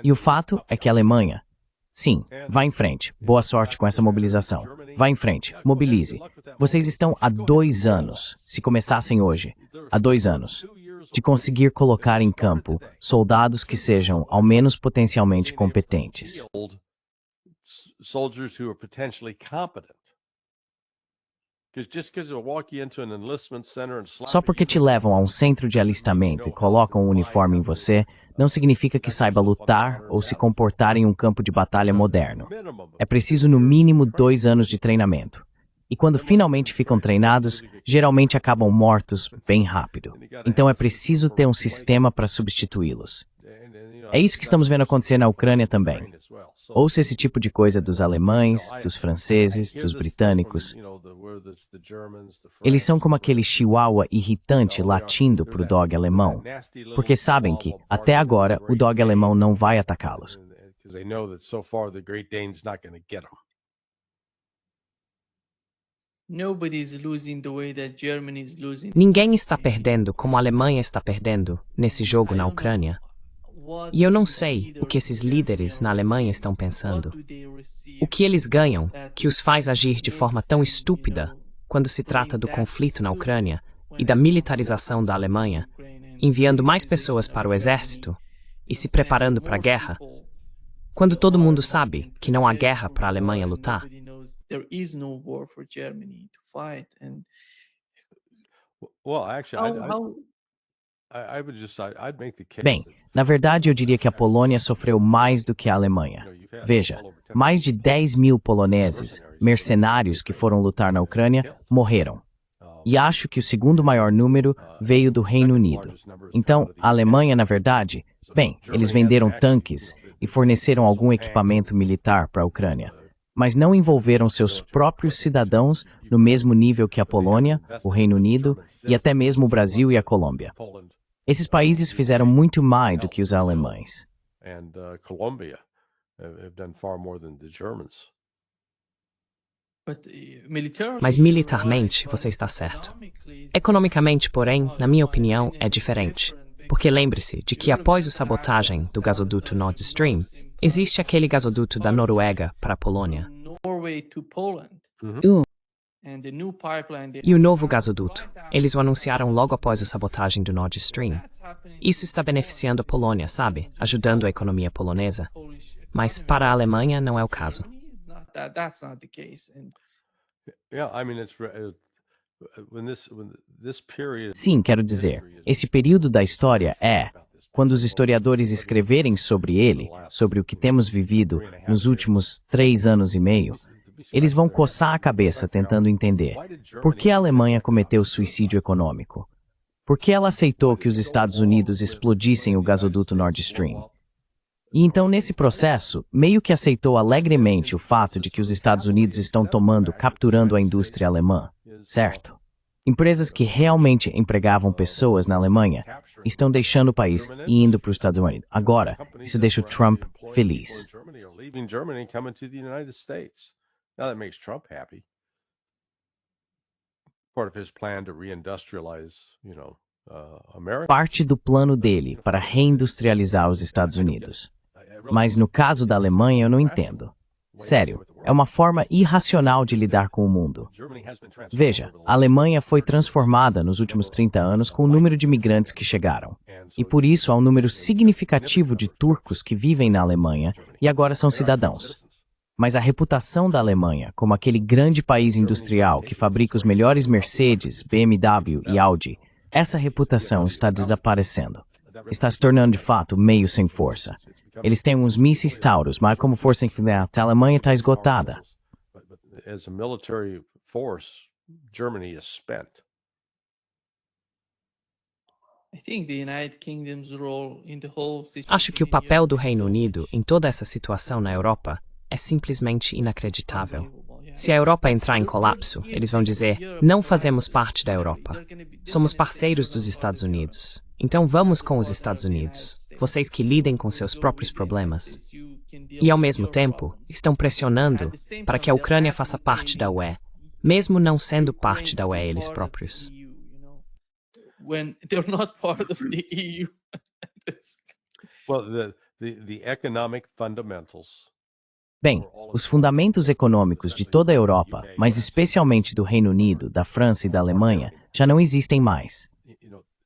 E o fato é que a Alemanha... Sim, vá em frente. Boa sorte com essa mobilização. Vá em frente, mobilize. Vocês estão há 2 anos, se começassem hoje, há 2 anos, de conseguir colocar em campo soldados que sejam, ao menos potencialmente competentes. Só porque te levam a um centro de alistamento e colocam um uniforme em você, não significa que saiba lutar ou se comportar em um campo de batalha moderno. É preciso no mínimo 2 anos de treinamento. E quando finalmente ficam treinados, geralmente acabam mortos bem rápido. Então é preciso ter um sistema para substituí-los. É isso que estamos vendo acontecer na Ucrânia também. Ouça esse tipo de coisa dos alemães, dos franceses, dos britânicos. Eles são como aquele chihuahua irritante latindo para o dog alemão, porque sabem que, até agora, o dog alemão não vai atacá-los. Ninguém está perdendo como a Alemanha está perdendo nesse jogo na Ucrânia. E eu não sei o que esses líderes na Alemanha estão pensando. O que eles ganham que os faz agir de forma tão estúpida quando se trata do conflito na Ucrânia e da militarização da Alemanha, enviando mais pessoas para o exército e se preparando para a guerra, quando todo mundo sabe que não há guerra para a Alemanha lutar? Bem, na verdade eu diria que a Polônia sofreu mais do que a Alemanha. Veja, mais de 10.000 poloneses, mercenários que foram lutar na Ucrânia, morreram. E acho que o segundo maior número veio do Reino Unido. Então, a Alemanha, na verdade, bem, eles venderam tanques e forneceram algum equipamento militar para a Ucrânia, mas não envolveram seus próprios cidadãos no mesmo nível que a Polônia, o Reino Unido e até mesmo o Brasil e a Colômbia. Esses países fizeram muito mais do que os alemães. Mas militarmente você está certo. Economicamente, porém, na minha opinião, é diferente. Porque lembre-se de que após a sabotagem do gasoduto Nord Stream, existe aquele gasoduto da Noruega para a Polônia. E o novo gasoduto, eles o anunciaram logo após a sabotagem do Nord Stream. Isso está beneficiando a Polônia, sabe? Ajudando a economia polonesa. Mas para a Alemanha não é o caso. Sim, quero dizer, esse período da história é, quando os historiadores escreverem sobre ele, sobre o que temos vivido nos últimos 3 anos e meio, eles vão coçar a cabeça tentando entender por que a Alemanha cometeu suicídio econômico. Por que ela aceitou que os Estados Unidos explodissem o gasoduto Nord Stream? E então, nesse processo, meio que aceitou alegremente o fato de que os Estados Unidos estão capturando a indústria alemã, certo? Empresas que realmente empregavam pessoas na Alemanha estão deixando o país e indo para os Estados Unidos. Agora, isso deixa o Trump feliz. Now that makes Trump happy. Part of his plan to reindustrialize, America. Parte do plano dele para reindustrializar os Estados Unidos. Mas no caso da Alemanha eu não entendo. Sério, é uma forma irracional de lidar com o mundo. Veja, a Alemanha foi transformada nos últimos 30 anos com o número de imigrantes que chegaram. E por isso há um número significativo de turcos que vivem na Alemanha e agora são cidadãos. Mas a reputação da Alemanha como aquele grande país industrial que fabrica os melhores Mercedes, BMW e Audi, essa reputação está desaparecendo. Está se tornando de fato meio sem força. Eles têm uns mísseis Taurus, mas como força infinita, a Alemanha está esgotada. As a military force, Germany is spent. Acho que o papel do Reino Unido em toda essa situação na Europa é simplesmente inacreditável. Se a Europa entrar em colapso, eles vão dizer, não fazemos parte da Europa. Somos parceiros dos Estados Unidos. Então vamos com os Estados Unidos. Vocês que lidem com seus próprios problemas. E ao mesmo tempo, estão pressionando para que a Ucrânia faça parte da UE, mesmo não sendo parte da UE eles próprios. Well, the economic fundamentals. Bem, os fundamentos econômicos de toda a Europa, mas especialmente do Reino Unido, da França e da Alemanha, já não existem mais.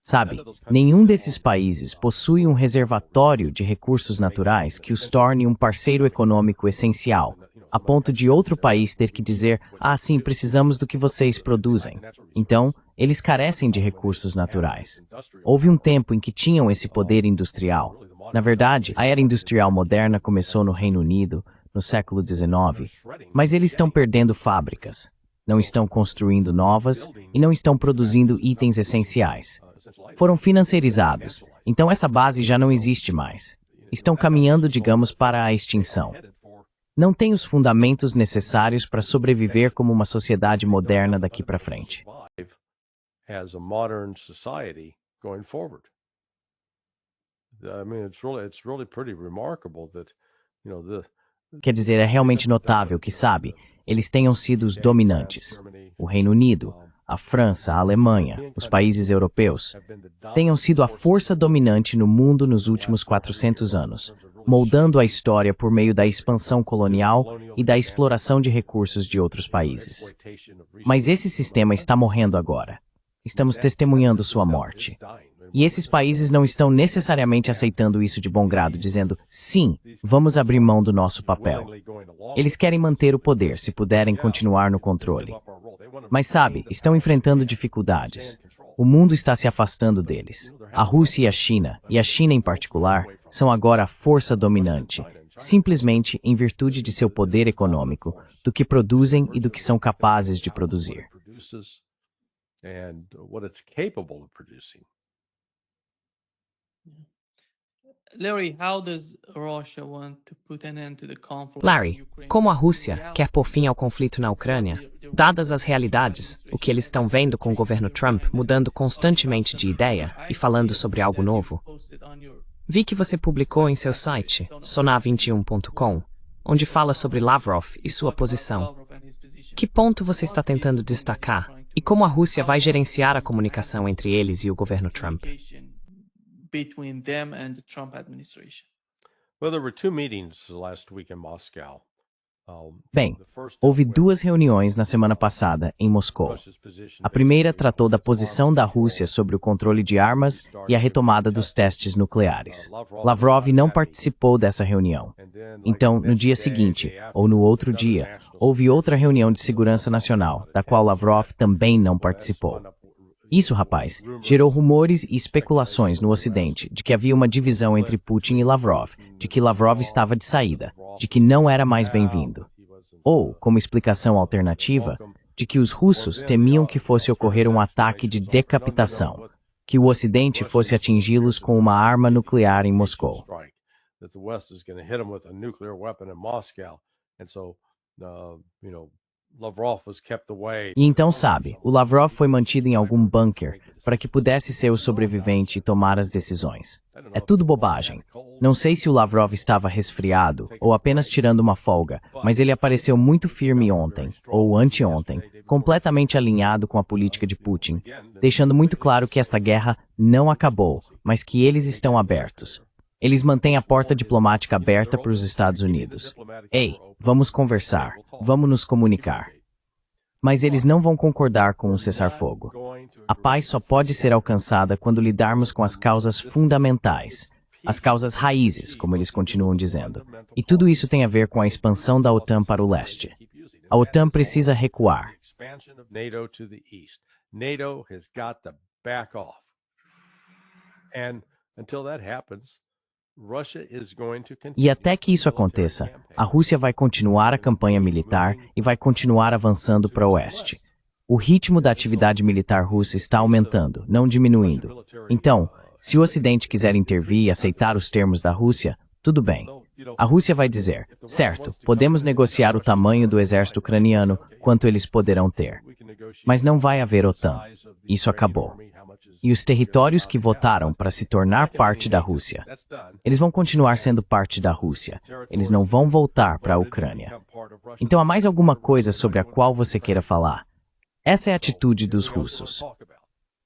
Sabe, nenhum desses países possui um reservatório de recursos naturais que os torne um parceiro econômico essencial, a ponto de outro país ter que dizer, sim, precisamos do que vocês produzem. Então, eles carecem de recursos naturais. Houve um tempo em que tinham esse poder industrial. Na verdade, a era industrial moderna começou no Reino Unido, no século XIX, mas eles estão perdendo fábricas, não estão construindo novas e não estão produzindo itens essenciais. Foram financiarizados, então essa base já não existe mais. Estão caminhando, digamos, para a extinção. Não têm os fundamentos necessários para sobreviver como uma sociedade moderna daqui para frente. As a modern society going forward. I mean, it's really pretty remarkable that, Quer dizer, é realmente notável que, sabe, eles tenham sido os dominantes. O Reino Unido, a França, a Alemanha, os países europeus, tenham sido a força dominante no mundo nos últimos 400 anos, moldando a história por meio da expansão colonial e da exploração de recursos de outros países. Mas esse sistema está morrendo agora. Estamos testemunhando sua morte. E esses países não estão necessariamente aceitando isso de bom grado, dizendo, sim, vamos abrir mão do nosso papel. Eles querem manter o poder, se puderem continuar no controle. Mas sabe, estão enfrentando dificuldades. O mundo está se afastando deles. A Rússia e a China em particular, são agora a força dominante, simplesmente em virtude de seu poder econômico, do que produzem e do que são capazes de produzir. Larry, como a Rússia quer pôr fim ao conflito na Ucrânia, dadas as realidades, o que eles estão vendo com o governo Trump mudando constantemente de ideia e falando sobre algo novo? Vi que você publicou em seu site, sonar21.com, onde fala sobre Lavrov e sua posição. Que ponto você está tentando destacar e como a Rússia vai gerenciar a comunicação entre eles e o governo Trump? Between them and the Trump administration. Well, there were 2 meetings last week in Moscow. Bem, houve 2 reuniões na semana passada em Moscou. A primeira tratou da posição da Rússia sobre o controle de armas e a retomada dos testes nucleares. Lavrov não participou dessa reunião. Então, no dia seguinte, ou no outro dia, houve outra reunião de segurança nacional, da qual Lavrov também não participou. Isso, rapaz, gerou rumores e especulações no Ocidente de que havia uma divisão entre Putin e Lavrov, de que Lavrov estava de saída, de que não era mais bem-vindo. Ou, como explicação alternativa, de que os russos temiam que fosse ocorrer um ataque de decapitação, que o Ocidente fosse atingi-los com uma arma nuclear em Moscou. E então, sabe, o Lavrov foi mantido em algum bunker para que pudesse ser o sobrevivente e tomar as decisões. É tudo bobagem. Não sei se o Lavrov estava resfriado ou apenas tirando uma folga, mas ele apareceu muito firme ontem, ou anteontem, completamente alinhado com a política de Putin, deixando muito claro que esta guerra não acabou, mas que eles estão abertos. Eles mantêm a porta diplomática aberta para os Estados Unidos. Ei, vamos conversar, vamos nos comunicar. Mas eles não vão concordar com um cessar-fogo. A paz só pode ser alcançada quando lidarmos com as causas fundamentais, as causas raízes, como eles continuam dizendo. E tudo isso tem a ver com a expansão da OTAN para o leste. A OTAN precisa recuar. NATO has got to back off. And until that happens, E até que isso aconteça, a Rússia vai continuar a campanha militar e vai continuar avançando para o oeste. O ritmo da atividade militar russa está aumentando, não diminuindo. Então, se o Ocidente quiser intervir e aceitar os termos da Rússia, tudo bem. A Rússia vai dizer, certo, podemos negociar o tamanho do exército ucraniano, quanto eles poderão ter. Mas não vai haver OTAN. Isso acabou. E os territórios que votaram para se tornar parte da Rússia, eles vão continuar sendo parte da Rússia. Eles não vão voltar para a Ucrânia. Então há mais alguma coisa sobre a qual você queira falar? Essa é a atitude dos russos.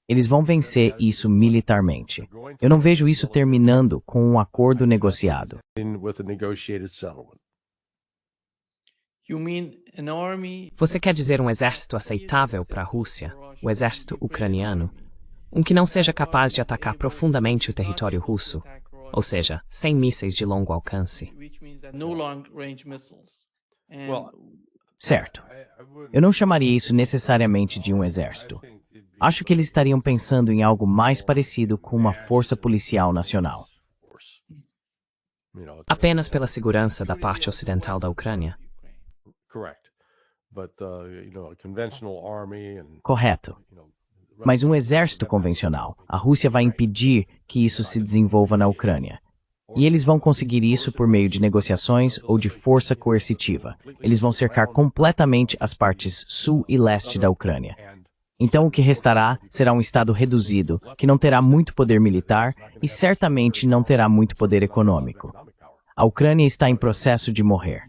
Eles vão vencer isso militarmente. Eu não vejo isso terminando com um acordo negociado. Você quer dizer um exército aceitável para a Rússia, o exército ucraniano? Um que não seja capaz de atacar profundamente o território russo, ou seja, sem mísseis de longo alcance. Certo. Eu não chamaria isso necessariamente de um exército. Acho que eles estariam pensando em algo mais parecido com uma força policial nacional. Apenas pela segurança da parte ocidental da Ucrânia. Correto. Mas um exército convencional, a Rússia vai impedir que isso se desenvolva na Ucrânia. E eles vão conseguir isso por meio de negociações ou de força coercitiva. Eles vão cercar completamente as partes sul e leste da Ucrânia. Então o que restará será um estado reduzido, que não terá muito poder militar e certamente não terá muito poder econômico. A Ucrânia está em processo de morrer.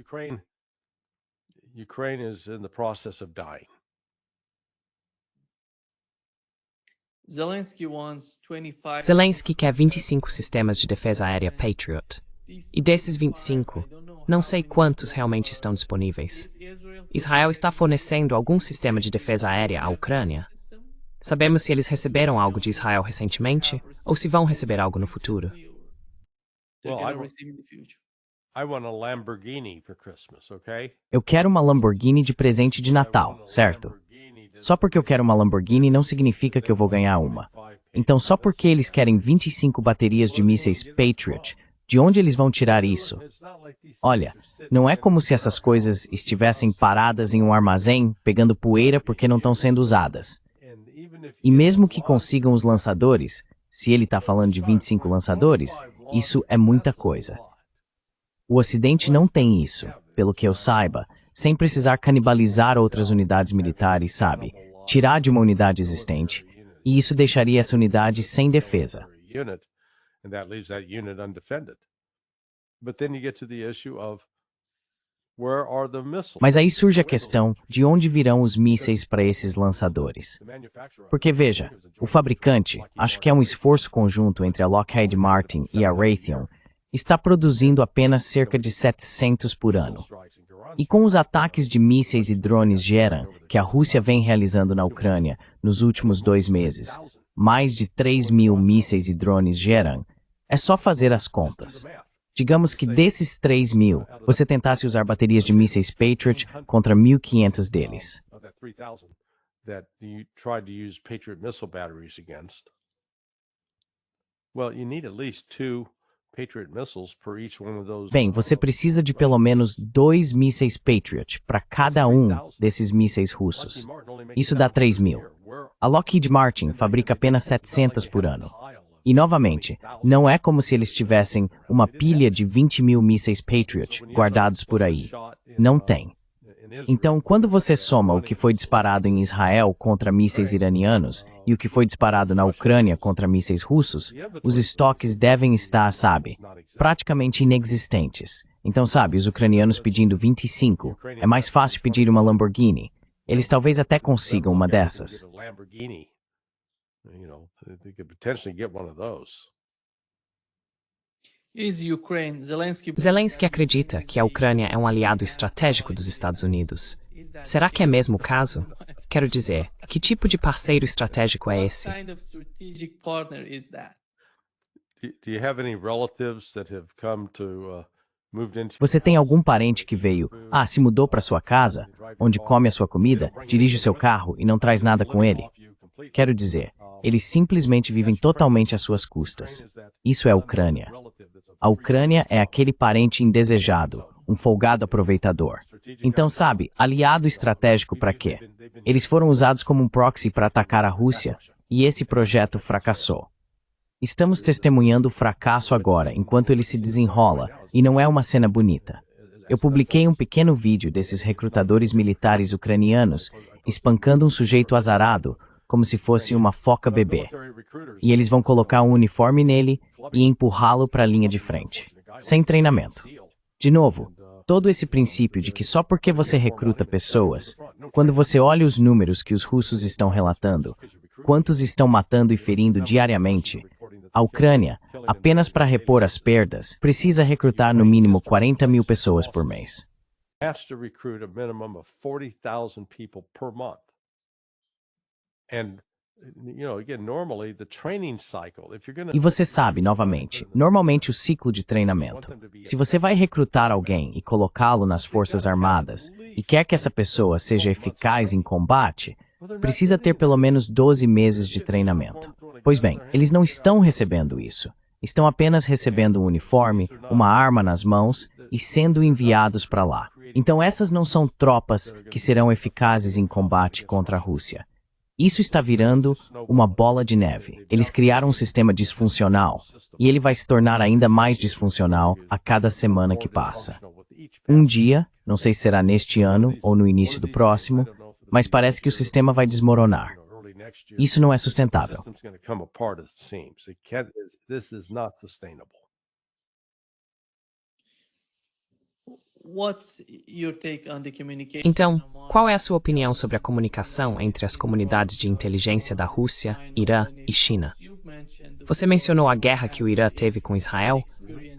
Zelensky quer 25 sistemas de defesa aérea Patriot. E desses 25, não sei quantos realmente estão disponíveis. Israel está fornecendo algum sistema de defesa aérea à Ucrânia? Sabemos se eles receberam algo de Israel recentemente ou se vão receber algo no futuro. Eu quero uma Lamborghini de presente de Natal, certo? Só porque eu quero uma Lamborghini não significa que eu vou ganhar uma. Então, só porque eles querem 25 baterias de mísseis Patriot, de onde eles vão tirar isso? Olha, não é como se essas coisas estivessem paradas em um armazém, pegando poeira porque não estão sendo usadas. E mesmo que consigam os lançadores, se ele está falando de 25 lançadores, isso é muita coisa. O Ocidente não tem isso, pelo que eu saiba, sem precisar canibalizar outras unidades militares, sabe? Tirar de uma unidade existente, e isso deixaria essa unidade sem defesa. Mas aí surge a questão de onde virão os mísseis para esses lançadores. Porque veja, o fabricante, acho que é um esforço conjunto entre a Lockheed Martin e a Raytheon, está produzindo apenas cerca de 700 por ano. E com os ataques de mísseis e drones Geran que a Rússia vem realizando na Ucrânia nos últimos 2 meses, mais de 3.000 mísseis e drones Geran, é só fazer as contas. Digamos que desses 3.000, você tentasse usar baterias de mísseis Patriot contra 1.500 deles. That you tried to use Patriot missile batteries against. Well, you need at least 2 Patriot missiles per each one of those. Bem, você precisa de pelo menos 2 mísseis Patriot para cada um desses mísseis russos. Isso dá 3.000. A Lockheed Martin fabrica apenas 700 por ano. E, novamente, não é como se eles tivessem uma pilha de 20.000 mísseis Patriot guardados por aí. Não tem. Então, quando você soma o que foi disparado em Israel contra mísseis iranianos e o que foi disparado na Ucrânia contra mísseis russos, os estoques devem estar, sabe, praticamente inexistentes. Então, sabe, os ucranianos pedindo 25, é mais fácil pedir uma Lamborghini. Eles talvez até consigam uma dessas. Zelensky acredita que a Ucrânia é um aliado estratégico dos Estados Unidos. Será que é mesmo o caso? Quero dizer, que tipo de parceiro estratégico é esse? Você tem algum parente que veio, se mudou para sua casa, onde come a sua comida, dirige o seu carro e não traz nada com ele? Quero dizer, eles simplesmente vivem totalmente às suas custas. Isso é a Ucrânia. A Ucrânia é aquele parente indesejado, um folgado aproveitador. Então, sabe, aliado estratégico para quê? Eles foram usados como um proxy para atacar a Rússia, e esse projeto fracassou. Estamos testemunhando o fracasso agora, enquanto ele se desenrola, e não é uma cena bonita. Eu publiquei um pequeno vídeo desses recrutadores militares ucranianos espancando um sujeito azarado, como se fosse uma foca bebê. E eles vão colocar um uniforme nele e empurrá-lo para a linha de frente, sem treinamento. De novo, todo esse princípio de que só porque você recruta pessoas, quando você olha os números que os russos estão relatando, quantos estão matando e ferindo diariamente, a Ucrânia, apenas para repor as perdas, precisa recrutar no mínimo 40.000 pessoas por mês. E você sabe, novamente, normalmente o ciclo de treinamento. Se você vai recrutar alguém e colocá-lo nas Forças Armadas e quer que essa pessoa seja eficaz em combate, precisa ter pelo menos 12 meses de treinamento. Pois bem, eles não estão recebendo isso. Estão apenas recebendo um uniforme, uma arma nas mãos e sendo enviados para lá. Então essas não são tropas que serão eficazes em combate contra a Rússia. Isso está virando uma bola de neve. Eles criaram um sistema disfuncional e ele vai se tornar ainda mais disfuncional a cada semana que passa. Um dia, não sei se será neste ano ou no início do próximo, mas parece que o sistema vai desmoronar. Isso não é sustentável. Então, qual é a sua opinião sobre a comunicação entre as comunidades de inteligência da Rússia, Irã e China? Você mencionou a guerra que o Irã teve com Israel,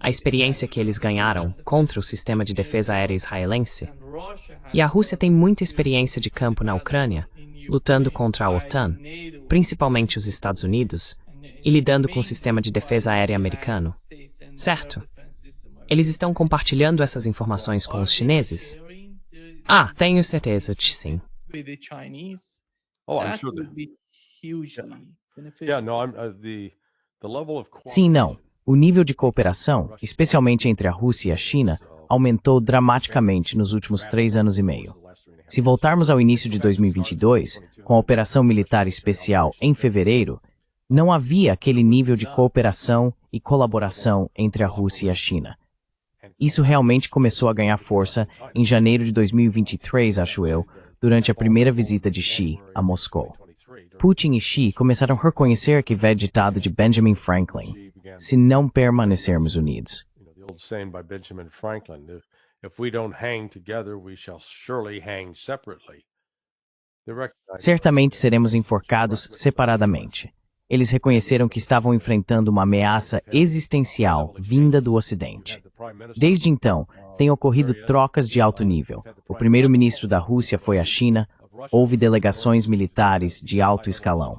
a experiência que eles ganharam contra o sistema de defesa aérea israelense, e a Rússia tem muita experiência de campo na Ucrânia, lutando contra a OTAN, principalmente os Estados Unidos, e lidando com o sistema de defesa aérea americano. Certo? Eles estão compartilhando essas informações com os chineses? Tenho certeza de sim. Sim, não. O nível de cooperação, especialmente entre a Rússia e a China, aumentou dramaticamente nos últimos 3 anos e meio. Se voltarmos ao início de 2022, com a Operação Militar Especial em fevereiro, não havia aquele nível de cooperação e colaboração entre a Rússia e a China. Isso realmente começou a ganhar força em janeiro de 2023, acho eu, durante a primeira visita de Xi a Moscou. Putin e Xi começaram a reconhecer que velho ditado de Benjamin Franklin, se não permanecermos unidos. Certamente seremos enforcados separadamente. Eles reconheceram que estavam enfrentando uma ameaça existencial vinda do Ocidente. Desde então, têm ocorrido trocas de alto nível. O primeiro-ministro da Rússia foi à China, houve delegações militares de alto escalão.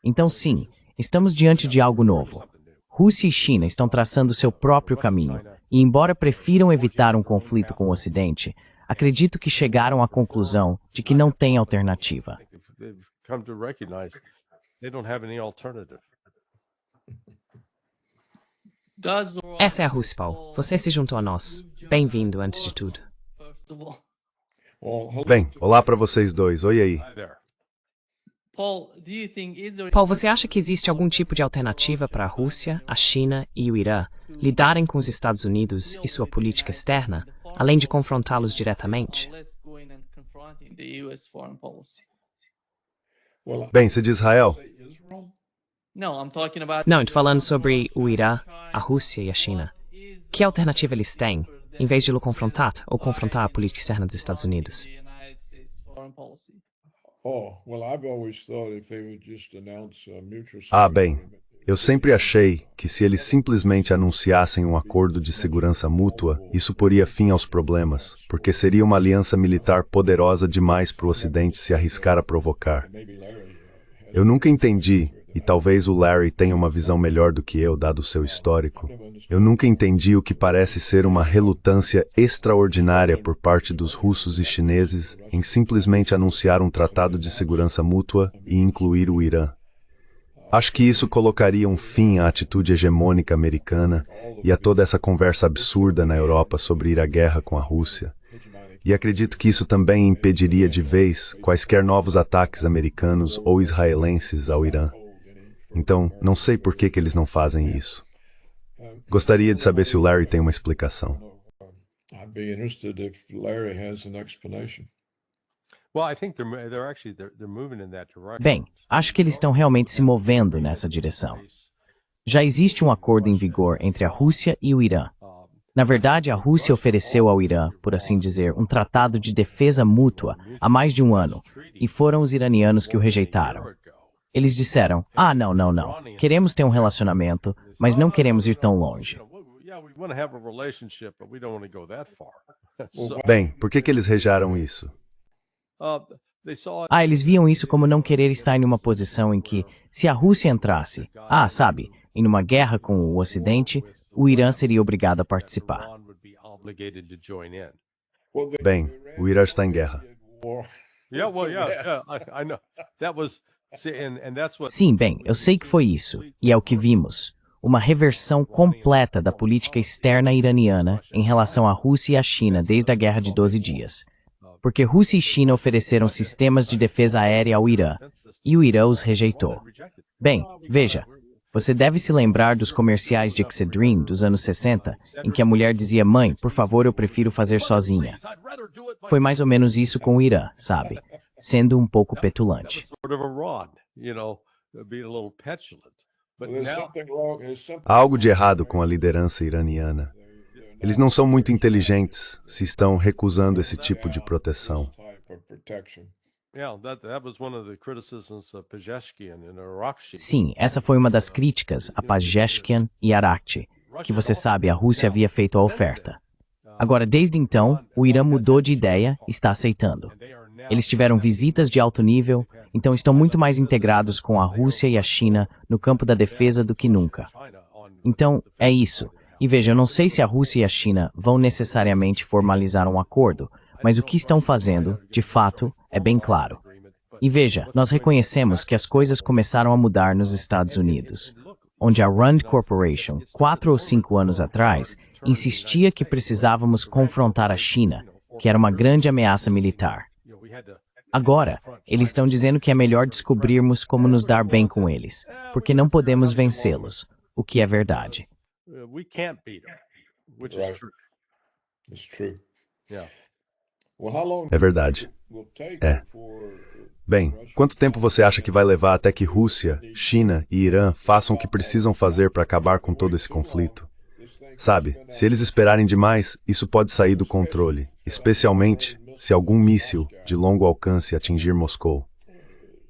Então sim, estamos diante de algo novo. Rússia e China estão traçando seu próprio caminho, E embora prefiram evitar um conflito com o Ocidente, acredito que chegaram à conclusão de que não tem alternativa. Essa é a Rússia, Paul. Você se juntou a nós. Bem-vindo, antes de tudo. Bem, olá para vocês dois. Oi aí. Paul, você acha que existe algum tipo de alternativa para a Rússia, a China e o Irã lidarem com os Estados Unidos e sua política externa, além de confrontá-los diretamente? Bem, você diz Israel? Não, estou falando sobre o Irã, a Rússia e a China. Que alternativa eles têm, em vez de o confrontar ou confrontar a política externa dos Estados Unidos? Bem, eu sempre achei que se eles simplesmente anunciassem um acordo de segurança mútua, isso poria fim aos problemas, porque seria uma aliança militar poderosa demais para o Ocidente se arriscar a provocar. Eu nunca entendi, e talvez o Larry tenha uma visão melhor do que eu, dado o seu histórico, eu nunca entendi o que parece ser uma relutância extraordinária por parte dos russos e chineses em simplesmente anunciar um tratado de segurança mútua e incluir o Irã. Acho que isso colocaria um fim à atitude hegemônica americana e a toda essa conversa absurda na Europa sobre ir à guerra com a Rússia. E acredito que isso também impediria de vez quaisquer novos ataques americanos ou israelenses ao Irã. Então, não sei por que eles não fazem isso. Gostaria de saber se o Larry tem uma explicação. Bem, acho que eles estão realmente se movendo nessa direção. Já existe um acordo em vigor entre a Rússia e o Irã. Na verdade, a Rússia ofereceu ao Irã, por assim dizer, um tratado de defesa mútua há mais de um ano, e foram os iranianos que o rejeitaram. Eles disseram, não, queremos ter um relacionamento, mas não queremos ir tão longe. Bem, por que eles rejaram isso? Eles viam isso como não querer estar em uma posição em que, se a Rússia entrasse, em uma guerra com o Ocidente, o Irã seria obrigado a participar. Bem, o Irã está em guerra. Sim, bem, eu sei que foi isso, e é o que vimos. Uma reversão completa da política externa iraniana em relação à Rússia e à China desde a Guerra de 12 Dias. Porque Rússia e China ofereceram sistemas de defesa aérea ao Irã, e o Irã os rejeitou. Bem, veja, você deve se lembrar dos comerciais de Excedrin dos anos 60, em que a mulher dizia, mãe, por favor, eu prefiro fazer sozinha. Foi mais ou menos isso com o Irã, sabe? Sendo um pouco petulante. Há algo de errado com a liderança iraniana. Eles não são muito inteligentes se estão recusando esse tipo de proteção. Sim, essa foi uma das críticas a Pezeshkian e Arakchi, que você sabe, a Rússia havia feito a oferta. Agora, desde então, o Irã mudou de ideia e está aceitando. Eles tiveram visitas de alto nível, então estão muito mais integrados com a Rússia e a China no campo da defesa do que nunca. Então, é isso. E veja, eu não sei se a Rússia e a China vão necessariamente formalizar um acordo, mas o que estão fazendo, de fato, é bem claro. E veja, nós reconhecemos que as coisas começaram a mudar nos Estados Unidos, onde a Rand Corporation, 4 ou 5 anos atrás, insistia que precisávamos confrontar a China, que era uma grande ameaça militar. Agora, eles estão dizendo que é melhor descobrirmos como nos dar bem com eles, porque não podemos vencê-los, o que é verdade. É verdade. Bem, quanto tempo você acha que vai levar até que Rússia, China e Irã façam o que precisam fazer para acabar com todo esse conflito? Sabe, se eles esperarem demais, isso pode sair do controle, especialmente se algum míssil de longo alcance atingir Moscou.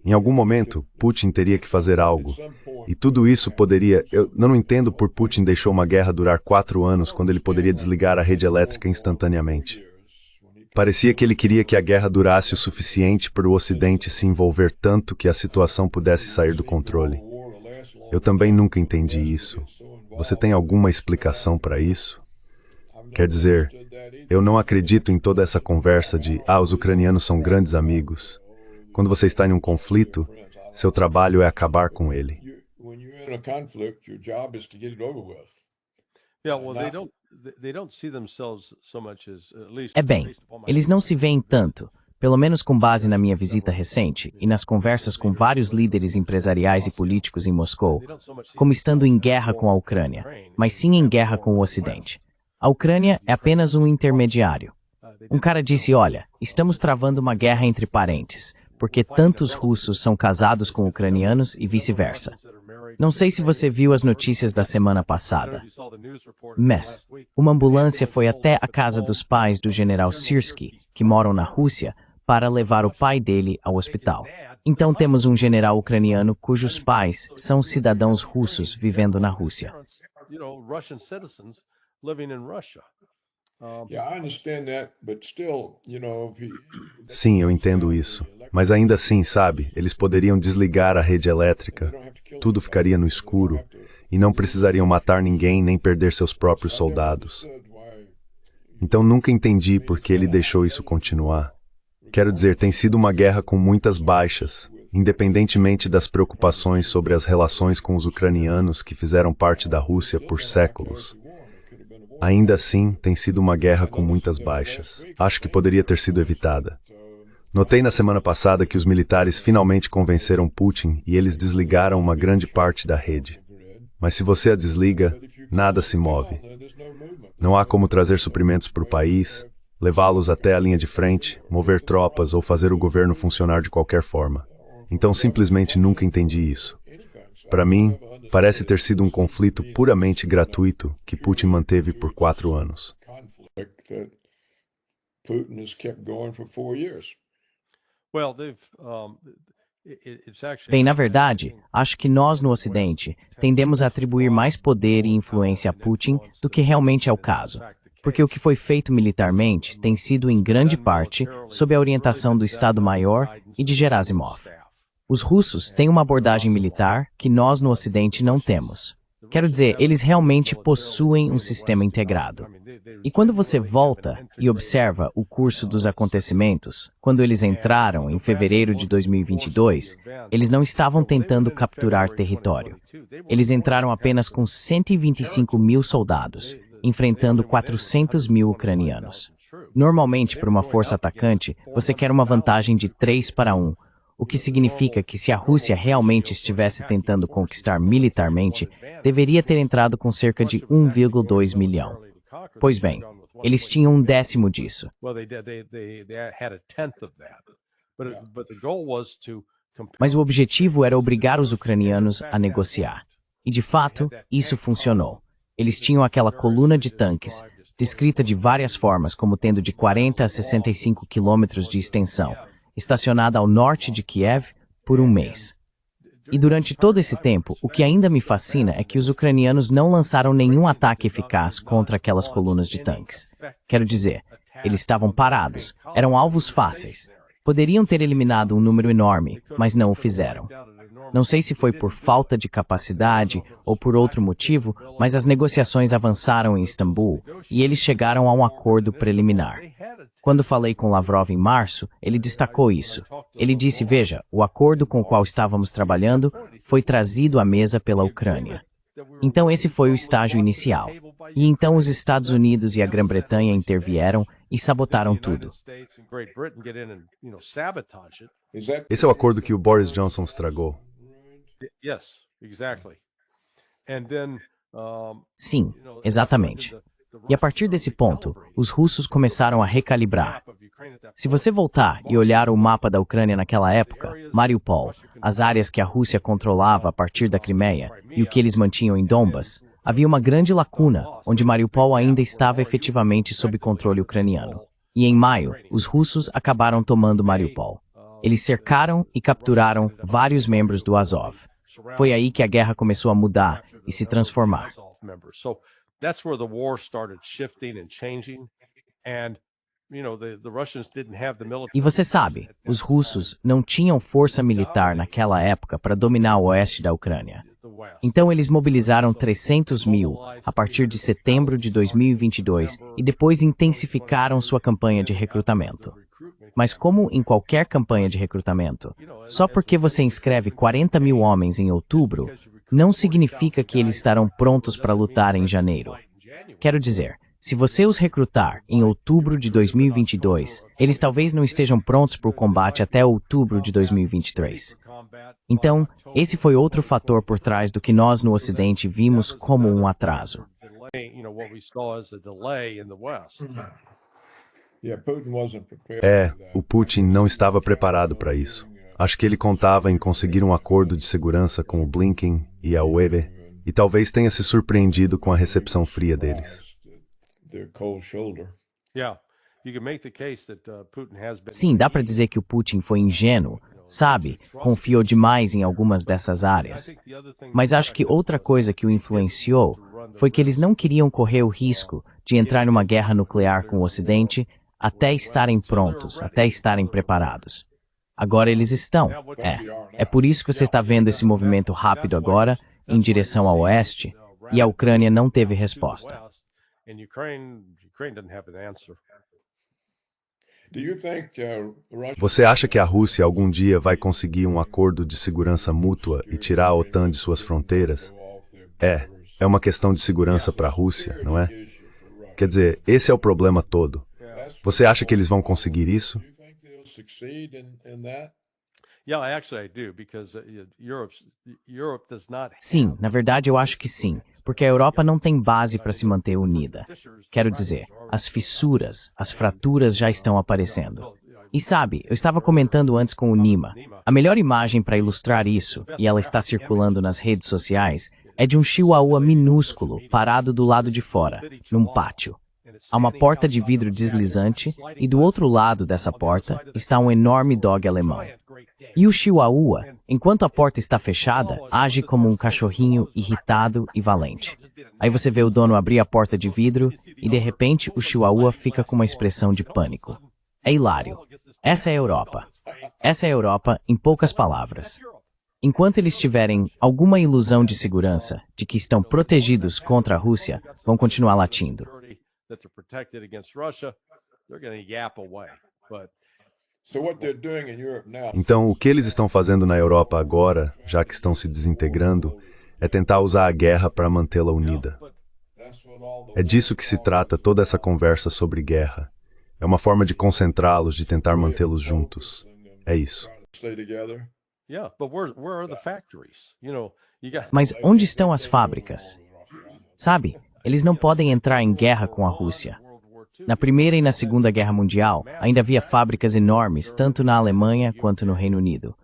Em algum momento, Putin teria que fazer algo. E tudo isso poderia... Eu não entendo por Putin deixou uma guerra durar 4 anos quando ele poderia desligar a rede elétrica instantaneamente. Parecia que ele queria que a guerra durasse o suficiente para o Ocidente se envolver tanto que a situação pudesse sair do controle. Eu também nunca entendi isso. Você tem alguma explicação para isso? Quer dizer, eu não acredito em toda essa conversa de os ucranianos são grandes amigos. Quando você está em um conflito, seu trabalho é acabar com ele. É bem, eles não se veem tanto, pelo menos com base na minha visita recente e nas conversas com vários líderes empresariais e políticos em Moscou, como estando em guerra com a Ucrânia, mas sim em guerra com o Ocidente. A Ucrânia é apenas um intermediário. Um cara disse, olha, estamos travando uma guerra entre parentes, porque tantos russos são casados com ucranianos e vice-versa. Não sei se você viu as notícias da semana passada. Mas uma ambulância foi até a casa dos pais do general Syrskyi, que moram na Rússia, para levar o pai dele ao hospital. Então temos um general ucraniano cujos pais são cidadãos russos vivendo na Rússia. Sim, eu entendo isso. Mas ainda assim, sabe, eles poderiam desligar a rede elétrica, tudo ficaria no escuro, e não precisariam matar ninguém nem perder seus próprios soldados. Então nunca entendi por que ele deixou isso continuar. Quero dizer, tem sido uma guerra com muitas baixas, independentemente das preocupações sobre as relações com os ucranianos que fizeram parte da Rússia por séculos. Ainda assim, tem sido uma guerra com muitas baixas. Acho que poderia ter sido evitada. Notei na semana passada que os militares finalmente convenceram Putin e eles desligaram uma grande parte da rede. Mas se você a desliga, nada se move. Não há como trazer suprimentos para o país, levá-los até a linha de frente, mover tropas ou fazer o governo funcionar de qualquer forma. Então simplesmente nunca entendi isso. Para mim, parece ter sido um conflito puramente gratuito que Putin manteve por 4 anos. Bem, na verdade, acho que nós no Ocidente tendemos a atribuir mais poder e influência a Putin do que realmente é o caso. Porque o que foi feito militarmente tem sido em grande parte sob a orientação do Estado-Maior e de Gerasimov. Os russos têm uma abordagem militar que nós no Ocidente não temos. Quero dizer, eles realmente possuem um sistema integrado. E quando você volta e observa o curso dos acontecimentos, quando eles entraram em fevereiro de 2022, eles não estavam tentando capturar território. Eles entraram apenas com 125 mil soldados, enfrentando 400 mil ucranianos. Normalmente, para uma força atacante, você quer uma vantagem de 3-1, o que significa que se a Rússia realmente estivesse tentando conquistar militarmente, deveria ter entrado com cerca de 1,2 milhão. Pois bem, eles tinham 1/10 disso. Mas o objetivo era obrigar os ucranianos a negociar. E de fato, isso funcionou. Eles tinham aquela coluna de tanques, descrita de várias formas como tendo de 40 a 65 quilômetros de extensão, estacionada ao norte de Kiev por um mês. E durante todo esse tempo, o que ainda me fascina é que os ucranianos não lançaram nenhum ataque eficaz contra aquelas colunas de tanques. Quero dizer, eles estavam parados, eram alvos fáceis. Poderiam ter eliminado um número enorme, mas não o fizeram. Não sei se foi por falta de capacidade ou por outro motivo, mas as negociações avançaram em Istambul e eles chegaram a um acordo preliminar. Quando falei com Lavrov em março, ele destacou isso. Ele disse, veja, o acordo com o qual estávamos trabalhando foi trazido à mesa pela Ucrânia. Então esse foi o estágio inicial. E então os Estados Unidos e a Grã-Bretanha intervieram e sabotaram tudo. Esse é o acordo que o Boris Johnson estragou. Sim, exatamente. E a partir desse ponto, os russos começaram a recalibrar. Se você voltar e olhar o mapa da Ucrânia naquela época, Mariupol, as áreas que a Rússia controlava a partir da Crimeia e o que eles mantinham em Donbas, havia uma grande lacuna onde Mariupol ainda estava efetivamente sob controle ucraniano. E em maio, os russos acabaram tomando Mariupol. Eles cercaram e capturaram vários membros do Azov. Foi aí que a guerra começou a mudar e se transformar. E você sabe, os russos não tinham força militar naquela época para dominar o oeste da Ucrânia. Então eles mobilizaram 300 mil a partir de setembro de 2022 e depois intensificaram sua campanha de recrutamento. Mas como em qualquer campanha de recrutamento, só porque você inscreve 40 mil homens em outubro, não significa que eles estarão prontos para lutar em janeiro. Quero dizer, se você os recrutar em outubro de 2022, eles talvez não estejam prontos para o combate até outubro de 2023. Então, esse foi outro fator por trás do que nós no Ocidente vimos como um atraso. O Putin não estava preparado para isso. Acho que ele contava em conseguir um acordo de segurança com o Blinken e a UE, e talvez tenha se surpreendido com a recepção fria deles. Sim, dá para dizer que o Putin foi ingênuo, sabe? Confiou demais em algumas dessas áreas. Mas acho que outra coisa que o influenciou foi que eles não queriam correr o risco de entrar numa guerra nuclear com o Ocidente até estarem prontos, até estarem preparados. Agora eles estão. É por isso que você está vendo esse movimento rápido agora, em direção ao oeste, e a Ucrânia não teve resposta. Você acha que a Rússia algum dia vai conseguir um acordo de segurança mútua e tirar a OTAN de suas fronteiras? É uma questão de segurança para a Rússia, não é? Quer dizer, esse é o problema todo. Você acha que eles vão conseguir isso? Sim, na verdade eu acho que sim, porque a Europa não tem base para se manter unida. Quero dizer, as fissuras, as fraturas já estão aparecendo. E sabe, eu estava comentando antes com o Nima, a melhor imagem para ilustrar isso, e ela está circulando nas redes sociais, é de um chihuahua minúsculo parado do lado de fora, num pátio. Há uma porta de vidro deslizante e do outro lado dessa porta está um enorme dog alemão. E o chihuahua, enquanto a porta está fechada, age como um cachorrinho irritado e valente. Aí você vê o dono abrir a porta de vidro e de repente o chihuahua fica com uma expressão de pânico. É hilário. Essa é a Europa. Essa é a Europa em poucas palavras. Enquanto eles tiverem alguma ilusão de segurança, de que estão protegidos contra a Rússia, vão continuar latindo. Então, o que eles estão fazendo na Europa agora, já que estão se desintegrando, é tentar usar a guerra para mantê-la unida. É disso que se trata toda essa conversa sobre guerra. É uma forma de concentrá-los, de tentar mantê-los juntos. É isso. Mas onde estão as fábricas? Sabe, eles não podem entrar em guerra com a Rússia. Na Primeira e na Segunda Guerra Mundial, ainda havia fábricas enormes, tanto na Alemanha quanto no Reino Unido.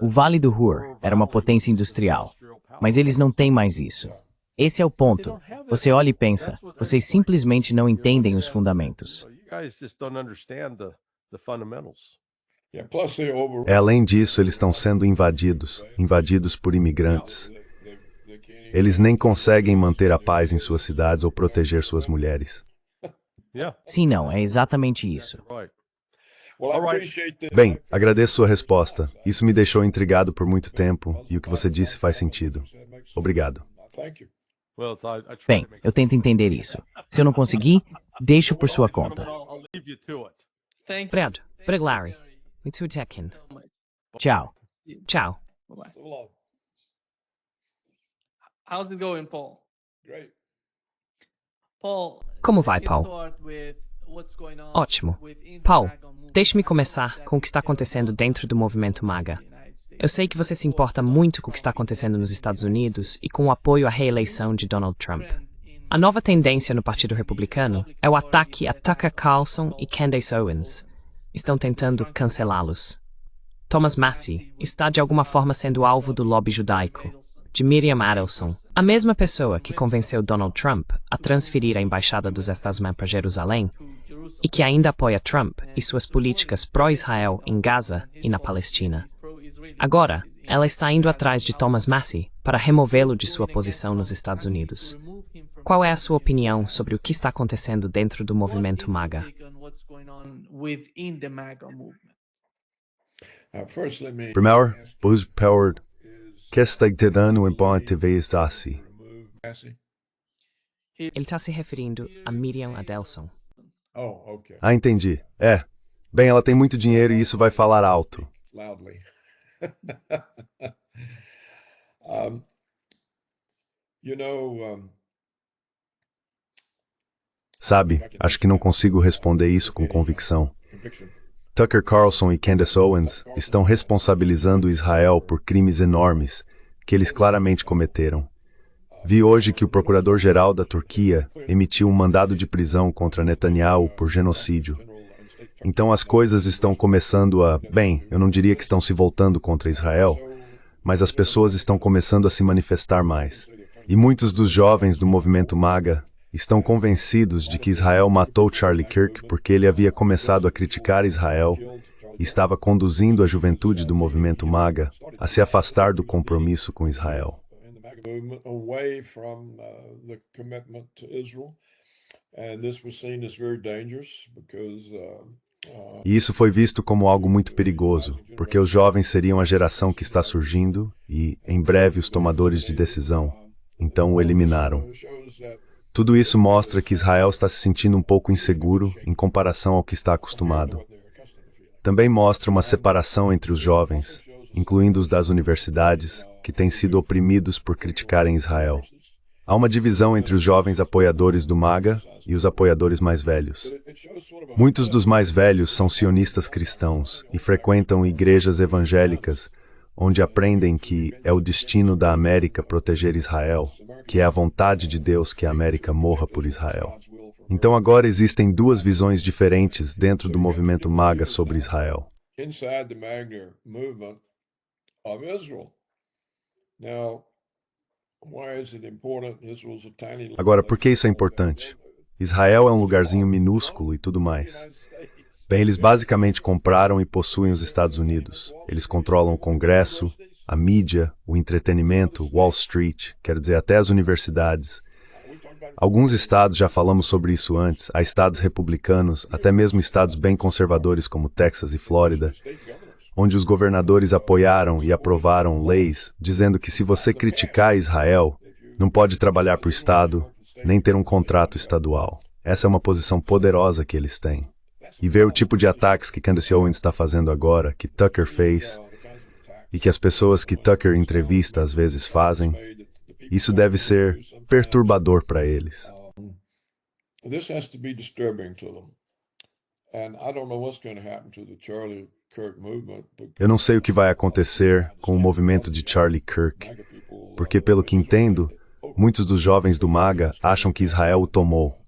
O Vale do Ruhr era uma potência industrial, mas eles não têm mais isso. Esse é o ponto. Você olha e pensa, vocês simplesmente não entendem os fundamentos. Além disso, eles estão sendo invadidos por imigrantes. Eles nem conseguem manter a paz em suas cidades ou proteger suas mulheres. Sim, não, é exatamente isso. Bem, agradeço sua resposta. Isso me deixou intrigado por muito tempo e o que você disse faz sentido. Obrigado. Bem, eu tento entender isso. Se eu não conseguir, deixo por sua conta. Obrigado, Larry. Mitsutekin. Tchau. Tchau. How's it going, Paul? Paul, Como vai, Paul? Ótimo. Paul, deixe-me começar com o que está acontecendo dentro do movimento MAGA. Eu sei que você se importa muito com o que está acontecendo nos Estados Unidos e com o apoio à reeleição de Donald Trump. A nova tendência no Partido Republicano é o ataque a Tucker Carlson e Candace Owens. Estão tentando cancelá-los. Thomas Massie está de alguma forma sendo alvo do lobby judaico, de Miriam Adelson, a mesma pessoa que convenceu Donald Trump a transferir a embaixada dos Estados-Unidos para Jerusalém e que ainda apoia Trump e suas políticas pró-Israel em Gaza e na Palestina. Agora, ela está indo atrás de Thomas Massie para removê-lo de sua posição nos Estados Unidos. Qual é a sua opinião sobre o que está acontecendo dentro do movimento MAGA? Primeiro, who's powered? Que está gerando em bom TV assim? Ele está se referindo a Miriam Adelson. Ah, entendi. Bem, ela tem muito dinheiro e isso vai falar alto. Sabe, acho que não consigo responder isso com convicção. Tucker Carlson e Candace Owens estão responsabilizando Israel por crimes enormes que eles claramente cometeram. Vi hoje que o procurador-geral da Turquia emitiu um mandado de prisão contra Netanyahu por genocídio. Então as coisas estão começando bem, eu não diria que estão se voltando contra Israel, mas as pessoas estão começando a se manifestar mais. E muitos dos jovens do movimento MAGA estão convencidos de que Israel matou Charlie Kirk porque ele havia começado a criticar Israel e estava conduzindo a juventude do movimento MAGA a se afastar do compromisso com Israel. E isso foi visto como algo muito perigoso, porque os jovens seriam a geração que está surgindo e, em breve, os tomadores de decisão. Então o eliminaram. Tudo isso mostra que Israel está se sentindo um pouco inseguro em comparação ao que está acostumado. Também mostra uma separação entre os jovens, incluindo os das universidades, que têm sido oprimidos por criticarem Israel. Há uma divisão entre os jovens apoiadores do MAGA e os apoiadores mais velhos. Muitos dos mais velhos são sionistas cristãos e frequentam igrejas evangélicas, onde aprendem que é o destino da América proteger Israel, que é a vontade de Deus que a América morra por Israel. Então agora existem duas visões diferentes dentro do movimento MAGA sobre Israel. Agora, por que isso é importante? Israel é um lugarzinho minúsculo e tudo mais. Bem, eles basicamente compraram e possuem os Estados Unidos. Eles controlam o Congresso, a mídia, o entretenimento, Wall Street, quer dizer, até as universidades. Alguns estados, já falamos sobre isso antes, há estados republicanos, até mesmo estados bem conservadores como Texas e Flórida, onde os governadores apoiaram e aprovaram leis dizendo que se você criticar Israel, não pode trabalhar para o Estado, nem ter um contrato estadual. Essa é uma posição poderosa que eles têm. E ver o tipo de ataques que Candace Owens está fazendo agora, que Tucker fez, e que as pessoas que Tucker entrevista às vezes fazem, isso deve ser perturbador para eles. Eu não sei o que vai acontecer com o movimento de Charlie Kirk, porque, pelo que entendo, muitos dos jovens do MAGA acham que Israel o tomou,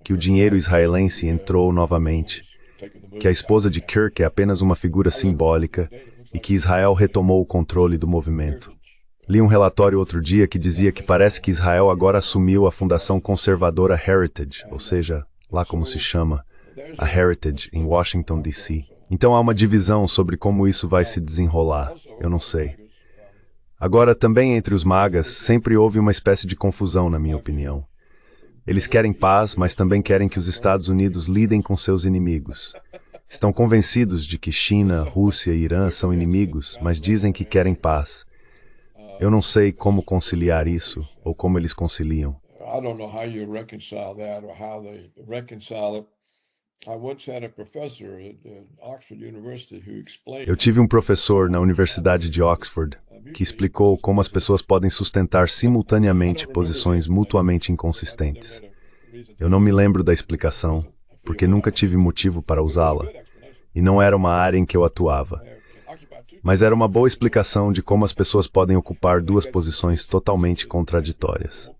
que o dinheiro israelense entrou novamente, que a esposa de Kirk é apenas uma figura simbólica e que Israel retomou o controle do movimento. Li um relatório outro dia que dizia que parece que Israel agora assumiu a fundação conservadora Heritage, ou seja, lá como se chama, a Heritage, em Washington, D.C. Então há uma divisão sobre como isso vai se desenrolar, eu não sei. Agora, também entre os MAGAs, sempre houve uma espécie de confusão, na minha opinião. Eles querem paz, mas também querem que os Estados Unidos lidem com seus inimigos. Estão convencidos de que China, Rússia e Irã são inimigos, mas dizem que querem paz. Eu não sei como conciliar isso, ou como eles conciliam. Eu tive um professor na Universidade de Oxford que explicou como as pessoas podem sustentar simultaneamente posições mutuamente inconsistentes. Eu não me lembro da explicação, porque nunca tive motivo para usá-la, e não era uma área em que eu atuava. Mas era uma boa explicação de como as pessoas podem ocupar duas posições totalmente contraditórias.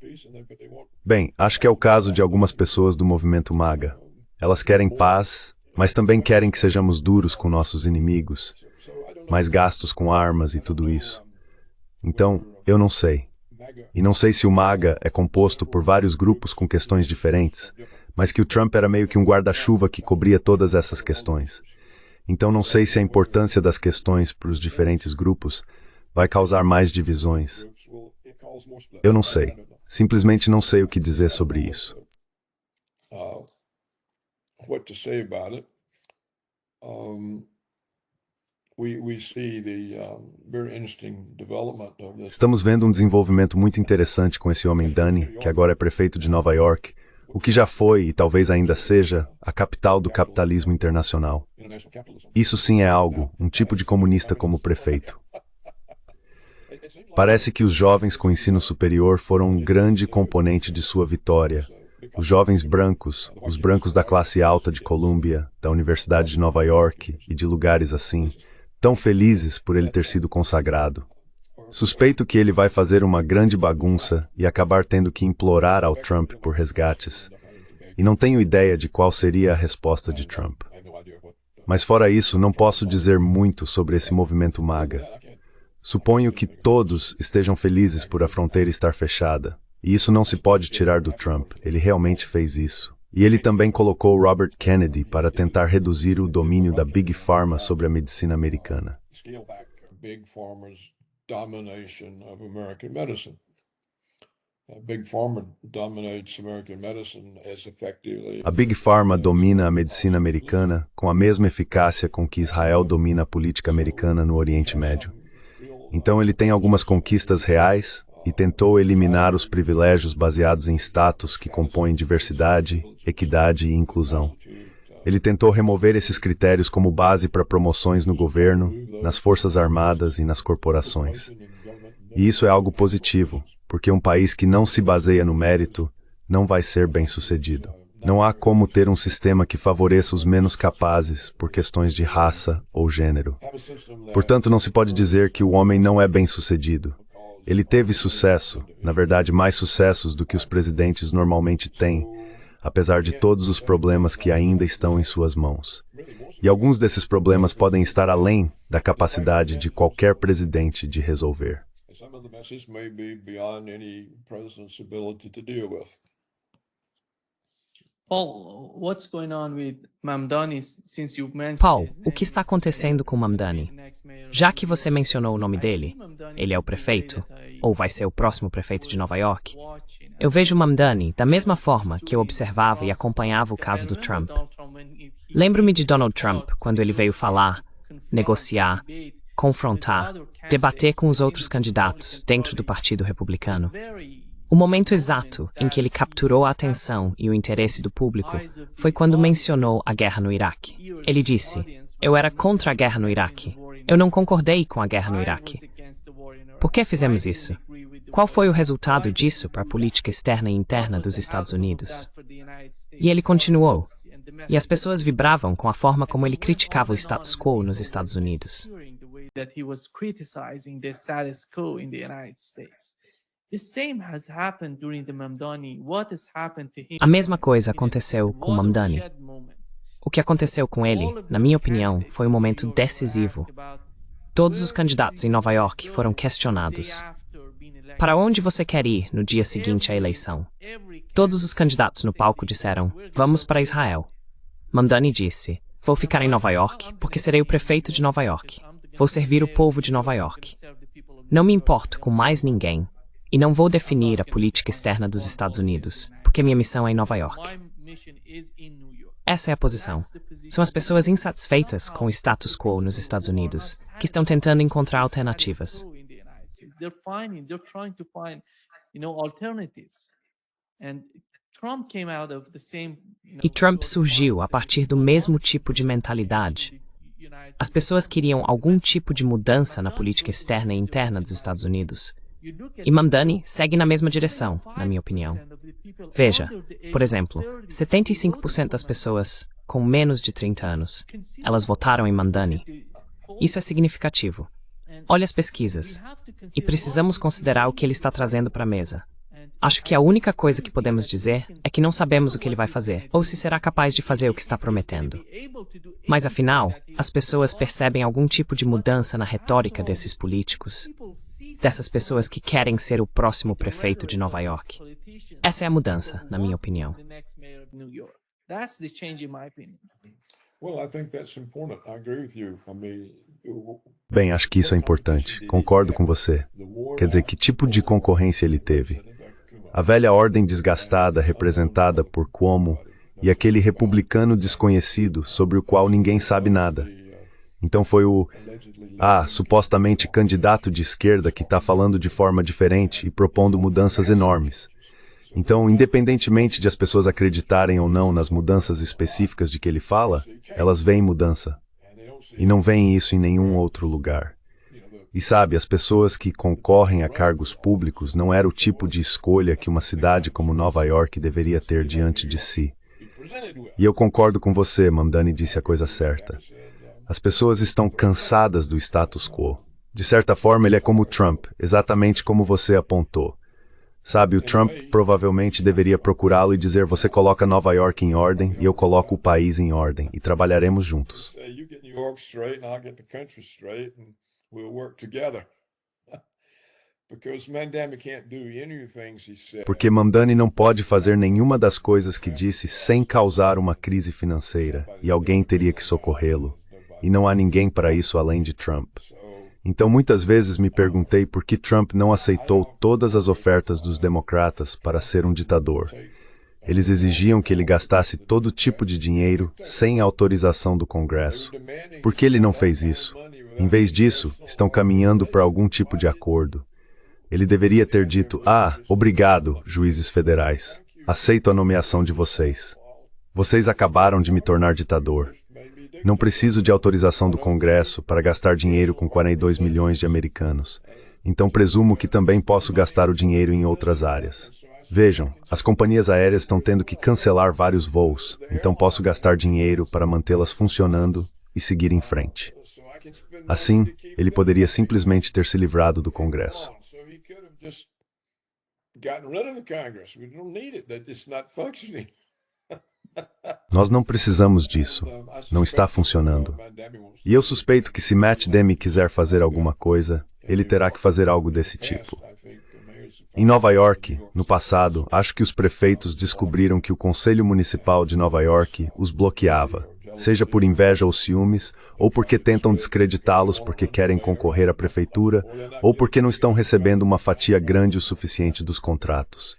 Bem, acho que é o caso de algumas pessoas do movimento MAGA. Elas querem paz, mas também querem que sejamos duros com nossos inimigos, mais gastos com armas e tudo isso. Então, eu não sei. E não sei se o MAGA é composto por vários grupos com questões diferentes, mas que o Trump era meio que um guarda-chuva que cobria todas essas questões. Então não sei se a importância das questões para os diferentes grupos vai causar mais divisões. Eu não sei. Simplesmente não sei o que dizer sobre isso. Estamos vendo um desenvolvimento muito interessante com esse homem Danny, que agora é prefeito de Nova York, o que já foi, e talvez ainda seja, a capital do capitalismo internacional. Isso sim é algo, um tipo de comunista como prefeito. Parece que os jovens com ensino superior foram um grande componente de sua vitória. Os jovens brancos, os brancos da classe alta de Columbia, da Universidade de Nova York e de lugares assim, tão felizes por ele ter sido consagrado. Suspeito que ele vai fazer uma grande bagunça e acabar tendo que implorar ao Trump por resgates. E não tenho ideia de qual seria a resposta de Trump. Mas fora isso, não posso dizer muito sobre esse movimento MAGA. Suponho que todos estejam felizes por a fronteira estar fechada. E isso não se pode tirar do Trump. Ele realmente fez isso. E ele também colocou Robert Kennedy para tentar reduzir o domínio da Big Pharma sobre a medicina americana. A Big Pharma domina a medicina americana com a mesma eficácia com que Israel domina a política americana no Oriente Médio. Então ele tem algumas conquistas reais e tentou eliminar os privilégios baseados em status que compõem diversidade, equidade e inclusão. Ele tentou remover esses critérios como base para promoções no governo, nas forças armadas e nas corporações. E isso é algo positivo, porque um país que não se baseia no mérito não vai ser bem-sucedido. Não há como ter um sistema que favoreça os menos capazes por questões de raça ou gênero. Portanto, não se pode dizer que o homem não é bem-sucedido. Ele teve sucesso, na verdade mais sucessos do que os presidentes normalmente têm, apesar de todos os problemas que ainda estão em suas mãos. E alguns desses problemas podem estar além da capacidade de qualquer presidente de resolver. Paul, o que está acontecendo com Mamdani? Já que você mencionou o nome dele, ele é o prefeito, ou vai ser o próximo prefeito de Nova York, eu vejo Mamdani da mesma forma que eu observava e acompanhava o caso do Trump. Lembro-me de Donald Trump quando ele veio falar, negociar, confrontar, debater com os outros candidatos dentro do Partido Republicano. O momento exato em que ele capturou a atenção e o interesse do público foi quando mencionou a guerra no Iraque. Ele disse, eu era contra a guerra no Iraque. Eu não concordei com a guerra no Iraque. Por que fizemos isso? Qual foi o resultado disso para a política externa e interna dos Estados Unidos? E ele continuou. E as pessoas vibravam com a forma como ele criticava o status quo nos Estados Unidos. A mesma coisa aconteceu com Mamdani. O que aconteceu com ele, na minha opinião, foi um momento decisivo. Todos os candidatos em Nova York foram questionados. Para onde você quer ir no dia seguinte à eleição? Todos os candidatos no palco disseram, vamos para Israel. Mamdani disse, vou ficar em Nova York porque serei o prefeito de Nova York. Vou servir o povo de Nova York. Não me importo com mais ninguém. E não vou definir a política externa dos Estados Unidos, porque minha missão é em Nova York. Essa é a posição. São as pessoas insatisfeitas com o status quo nos Estados Unidos, que estão tentando encontrar alternativas. E Trump surgiu a partir do mesmo tipo de mentalidade. As pessoas queriam algum tipo de mudança na política externa e interna dos Estados Unidos. E Mamdani segue na mesma direção, na minha opinião. Veja, por exemplo, 75% das pessoas com menos de 30 anos, elas votaram em Mamdani. Isso é significativo. Olhe as pesquisas. E precisamos considerar o que ele está trazendo para a mesa. Acho que a única coisa que podemos dizer é que não sabemos o que ele vai fazer, ou se será capaz de fazer o que está prometendo. Mas afinal, as pessoas percebem algum tipo de mudança na retórica desses políticos, dessas pessoas que querem ser o próximo prefeito de Nova York. Essa é a mudança, na minha opinião. Bem, acho que isso é importante. Concordo com você. Quer dizer, que tipo de concorrência ele teve? A velha ordem desgastada representada por Cuomo e aquele republicano desconhecido sobre o qual ninguém sabe nada. Então foi o, supostamente candidato de esquerda que está falando de forma diferente e propondo mudanças enormes. Então, independentemente de as pessoas acreditarem ou não nas mudanças específicas de que ele fala, elas veem mudança. E não veem isso em nenhum outro lugar. E sabe, as pessoas que concorrem a cargos públicos não era o tipo de escolha que uma cidade como Nova York deveria ter diante de si. E eu concordo com você, Mamdani disse a coisa certa. As pessoas estão cansadas do status quo. De certa forma, ele é como o Trump, exatamente como você apontou. Sabe, o Trump provavelmente deveria procurá-lo e dizer: você coloca Nova York em ordem e eu coloco o país em ordem, e trabalharemos juntos. Porque Mamdani não pode fazer nenhuma das coisas que disse sem causar uma crise financeira, e alguém teria que socorrê-lo. E não há ninguém para isso além de Trump. Então muitas vezes me perguntei por que Trump não aceitou todas as ofertas dos democratas para ser um ditador. Eles exigiam que ele gastasse todo tipo de dinheiro sem autorização do Congresso. Por que ele não fez isso? Em vez disso, estão caminhando para algum tipo de acordo. Ele deveria ter dito: obrigado, juízes federais. Aceito a nomeação de vocês. Vocês acabaram de me tornar ditador. Não preciso de autorização do Congresso para gastar dinheiro com 42 milhões de americanos. Então presumo que também posso gastar o dinheiro em outras áreas. Vejam, as companhias aéreas estão tendo que cancelar vários voos, então posso gastar dinheiro para mantê-las funcionando e seguir em frente. Assim, ele poderia simplesmente ter se livrado do Congresso. Nós não precisamos disso. Não está funcionando. E eu suspeito que se Matt Demi quiser fazer alguma coisa, ele terá que fazer algo desse tipo. Em Nova York, no passado, acho que os prefeitos descobriram que o Conselho Municipal de Nova York os bloqueava, seja por inveja ou ciúmes, ou porque tentam descreditá-los porque querem concorrer à prefeitura, ou porque não estão recebendo uma fatia grande o suficiente dos contratos.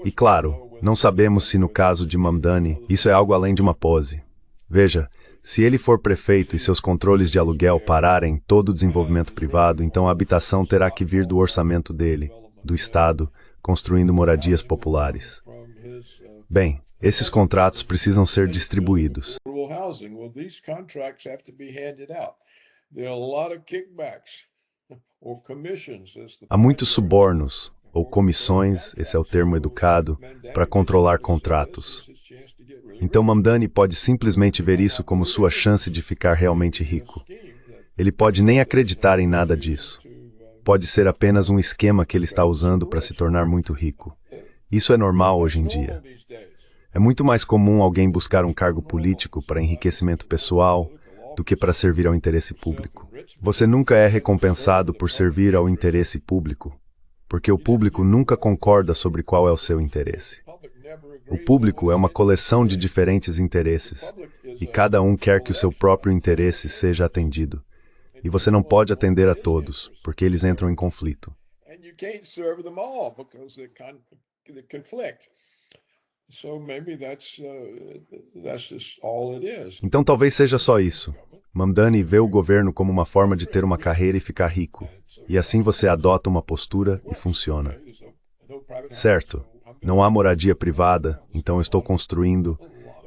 E claro, não sabemos se no caso de Mamdani, isso é algo além de uma pose. Veja, se ele for prefeito e seus controles de aluguel pararem todo o desenvolvimento privado, então a habitação terá que vir do orçamento dele, do Estado, construindo moradias populares. Bem, esses contratos precisam ser distribuídos. Há muitos subornos, ou comissões, esse é o termo educado, para controlar contratos. Então Mamdani pode simplesmente ver isso como sua chance de ficar realmente rico. Ele pode nem acreditar em nada disso. Pode ser apenas um esquema que ele está usando para se tornar muito rico. Isso é normal hoje em dia. É muito mais comum alguém buscar um cargo político para enriquecimento pessoal do que para servir ao interesse público. Você nunca é recompensado por servir ao interesse público, porque o público nunca concorda sobre qual é o seu interesse. O público é uma coleção de diferentes interesses, e cada um quer que o seu próprio interesse seja atendido. E você não pode atender a todos, porque eles entram em conflito. Então talvez seja só isso. Mamdani vê o governo como uma forma de ter uma carreira e ficar rico. E assim você adota uma postura e funciona. Certo, não há moradia privada, então eu estou construindo.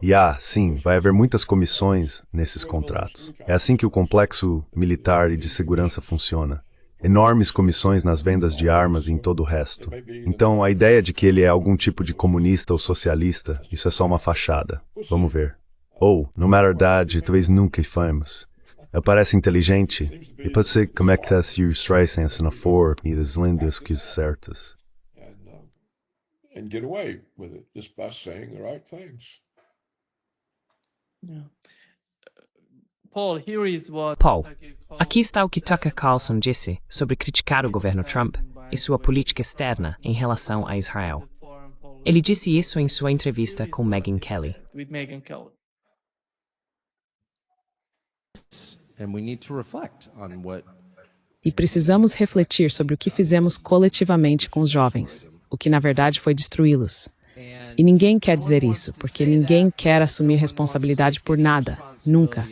E sim, vai haver muitas comissões nesses contratos. É assim que o complexo militar e de segurança funciona. Enormes comissões nas vendas de armas e em todo o resto. Então, a ideia de que ele é algum tipo de comunista ou socialista, isso é só uma fachada. Vamos ver. Ou, na verdade, talvez nunca fomos. Ele parece inteligente e pode ser como é que se extraem na forma e das lendas que certas. Paul, aqui está o que Tucker Carlson disse sobre criticar o governo Trump e sua política externa em relação a Israel. Ele disse isso em sua entrevista com Megyn Kelly. E precisamos refletir sobre o que fizemos coletivamente com os jovens, o que na verdade foi destruí-los. E ninguém quer dizer isso, porque ninguém quer assumir responsabilidade por nada, nunca.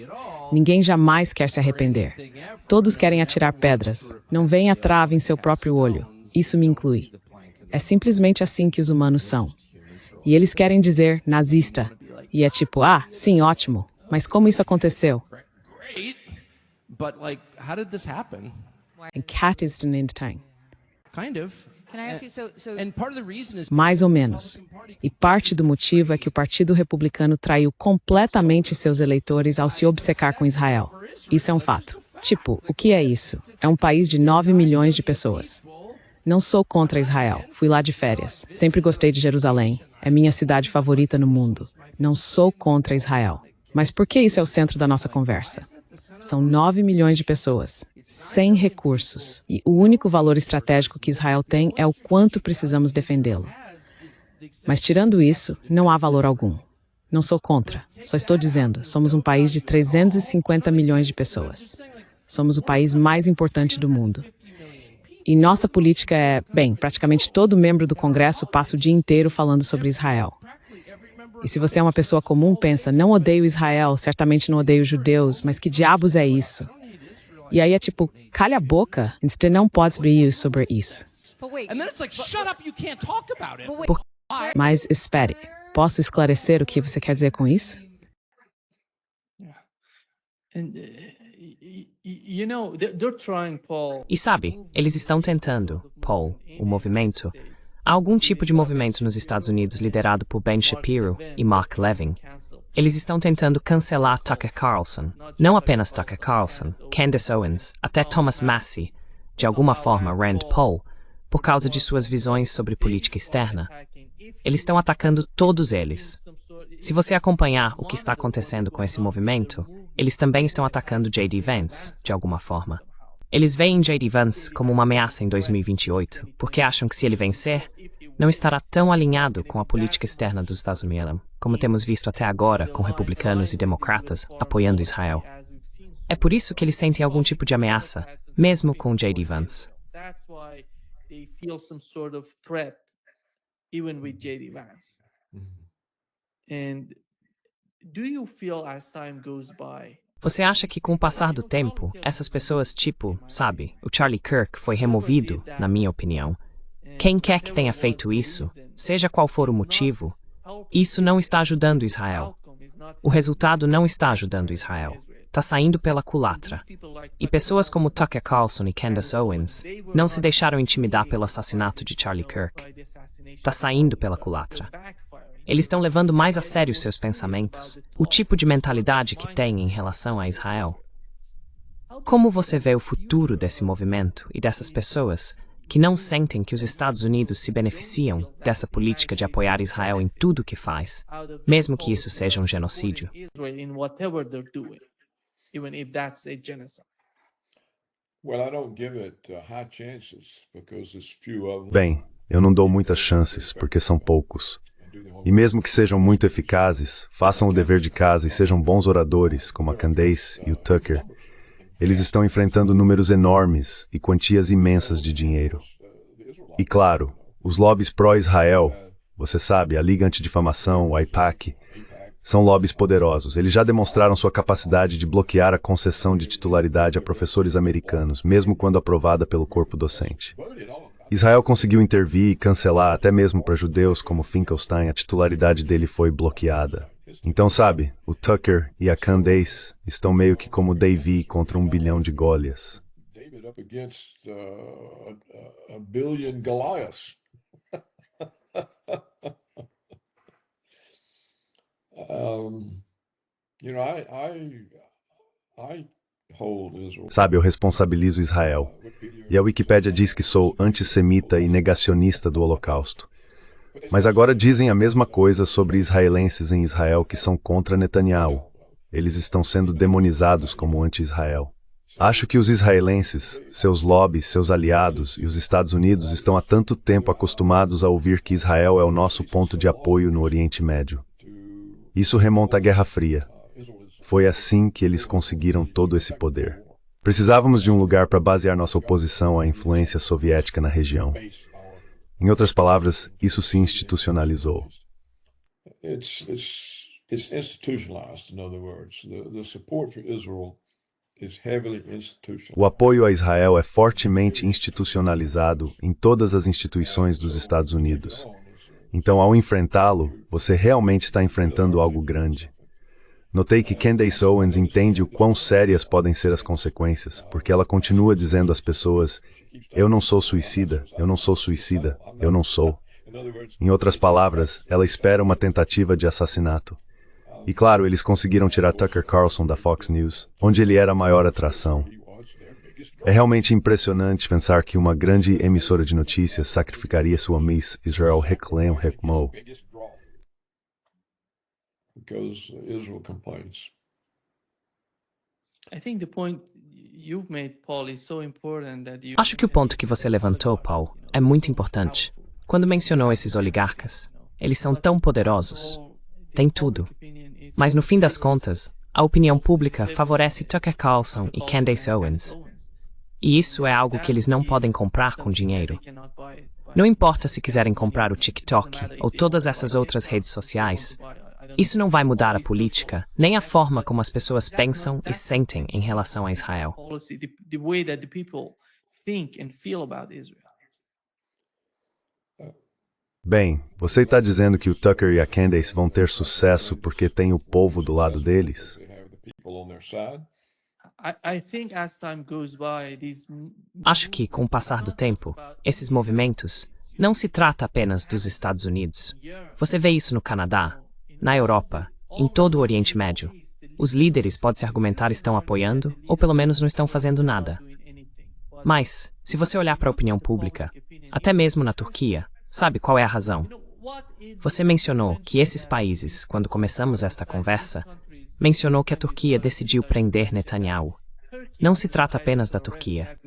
Ninguém jamais quer se arrepender. Todos querem atirar pedras. Não venha trave em seu próprio olho. Isso me inclui. É simplesmente assim que os humanos são. E eles querem dizer nazista. E é tipo, sim, ótimo. Mas como isso aconteceu? Em Katistan. Mais ou menos. E parte do motivo é que o Partido Republicano traiu completamente seus eleitores ao se obcecar com Israel. Isso é um fato. Tipo, o que é isso? É um país de 9 milhões de pessoas. Não sou contra Israel. Fui lá de férias. Sempre gostei de Jerusalém. É minha cidade favorita no mundo. Não sou contra Israel. Mas por que isso é o centro da nossa conversa? São 9 milhões de pessoas, sem recursos. E o único valor estratégico que Israel tem é o quanto precisamos defendê-lo. Mas tirando isso, não há valor algum. Não sou contra. Só estou dizendo, somos um país de 350 milhões de pessoas. Somos o país mais importante do mundo. E nossa política é, praticamente todo membro do Congresso passa o dia inteiro falando sobre Israel. E se você é uma pessoa comum, pensa, não odeio Israel, certamente não odeio judeus, mas que diabos é isso? E aí é tipo, calha a boca, você não pode brilhar sobre isso. Mas espere, posso esclarecer o que você quer dizer com isso? E sabe, eles estão tentando, Paul, o movimento. Há algum tipo de movimento nos Estados Unidos liderado por Ben Shapiro e Mark Levin. Eles estão tentando cancelar Tucker Carlson. Não apenas Tucker Carlson, Candace Owens, até Thomas Massie, de alguma forma Rand Paul, por causa de suas visões sobre política externa. Eles estão atacando todos eles. Se você acompanhar o que está acontecendo com esse movimento, eles também estão atacando J.D. Vance, de alguma forma. Eles veem J.D. Vance como uma ameaça em 2028, porque acham que se ele vencer, não estará tão alinhado com a política externa dos Estados Unidos, como temos visto até agora com republicanos e democratas apoiando Israel. É por isso que eles sentem algum tipo de ameaça, mesmo com J.D. Vance. Você acha que com o passar do tempo, essas pessoas tipo, sabe, o Charlie Kirk foi removido, na minha opinião. Quem quer que tenha feito isso, seja qual for o motivo, isso não está ajudando Israel. O resultado não está ajudando Israel. Está saindo pela culatra. E pessoas como Tucker Carlson e Candace Owens não se deixaram intimidar pelo assassinato de Charlie Kirk. Está saindo pela culatra. Eles estão levando mais a sério seus pensamentos, o tipo de mentalidade que têm em relação a Israel. Como você vê o futuro desse movimento e dessas pessoas que não sentem que os Estados Unidos se beneficiam dessa política de apoiar Israel em tudo que faz, mesmo que isso seja um genocídio? Bem, eu não dou muitas chances, porque são poucos. E mesmo que sejam muito eficazes, façam o dever de casa e sejam bons oradores, como a Candace e o Tucker. Eles estão enfrentando números enormes e quantias imensas de dinheiro. E claro, os lobbies pró-Israel, você sabe, a Liga Antidifamação, o AIPAC, são lobbies poderosos. Eles já demonstraram sua capacidade de bloquear a concessão de titularidade a professores americanos, mesmo quando aprovada pelo corpo docente. Israel conseguiu intervir e cancelar até mesmo para judeus como Finkelstein, a titularidade dele foi bloqueada. Então, sabe, o Tucker e a Candace estão meio que como Davi contra 1 bilhão de Golias. Sabe, eu responsabilizo Israel. E a Wikipédia diz que sou antissemita e negacionista do Holocausto. Mas agora dizem a mesma coisa sobre israelenses em Israel que são contra Netanyahu. Eles estão sendo demonizados como anti-Israel. Acho que os israelenses, seus lobbies, seus aliados e os Estados Unidos estão há tanto tempo acostumados a ouvir que Israel é o nosso ponto de apoio no Oriente Médio. Isso remonta à Guerra Fria. Foi assim que eles conseguiram todo esse poder. Precisávamos de um lugar para basear nossa oposição à influência soviética na região. Em outras palavras, isso se institucionalizou. It's institutionalized, in other words. The support for Israel is heavily institutionalized. O apoio a Israel é fortemente institucionalizado em todas as instituições dos Estados Unidos. Então, ao enfrentá-lo, você realmente está enfrentando algo grande. Notei que Candace Owens entende o quão sérias podem ser as consequências, porque ela continua dizendo às pessoas: eu não sou suicida, eu não sou suicida, eu não sou. Em outras palavras, ela espera uma tentativa de assassinato. E claro, eles conseguiram tirar Tucker Carlson da Fox News, onde ele era a maior atração. É realmente impressionante pensar que uma grande emissora de notícias sacrificaria sua Miss Israel Reclaim Hekmo. Because Israel complains. Acho que o ponto que você levantou, Paul, é muito importante. Quando mencionou esses oligarcas, eles são tão poderosos. Tem tudo. Mas no fim das contas, a opinião pública favorece Tucker Carlson e Candace Owens. E isso é algo que eles não podem comprar com dinheiro. Não importa se quiserem comprar o TikTok ou todas essas outras redes sociais, isso não vai mudar a política, nem a forma como as pessoas pensam e sentem em relação a Israel. Bem, você está dizendo que o Tucker e a Candace vão ter sucesso porque tem o povo do lado deles? Acho que, com o passar do tempo, esses movimentos não se trata apenas dos Estados Unidos. Você vê isso no Canadá, na Europa, em todo o Oriente Médio. Os líderes, pode-se argumentar, estão apoiando, ou pelo menos não estão fazendo nada. Mas, se você olhar para a opinião pública, até mesmo na Turquia, sabe qual é a razão? Você mencionou que esses países, quando começamos esta conversa, mencionou que a Turquia decidiu prender Netanyahu. Não se trata apenas da Turquia.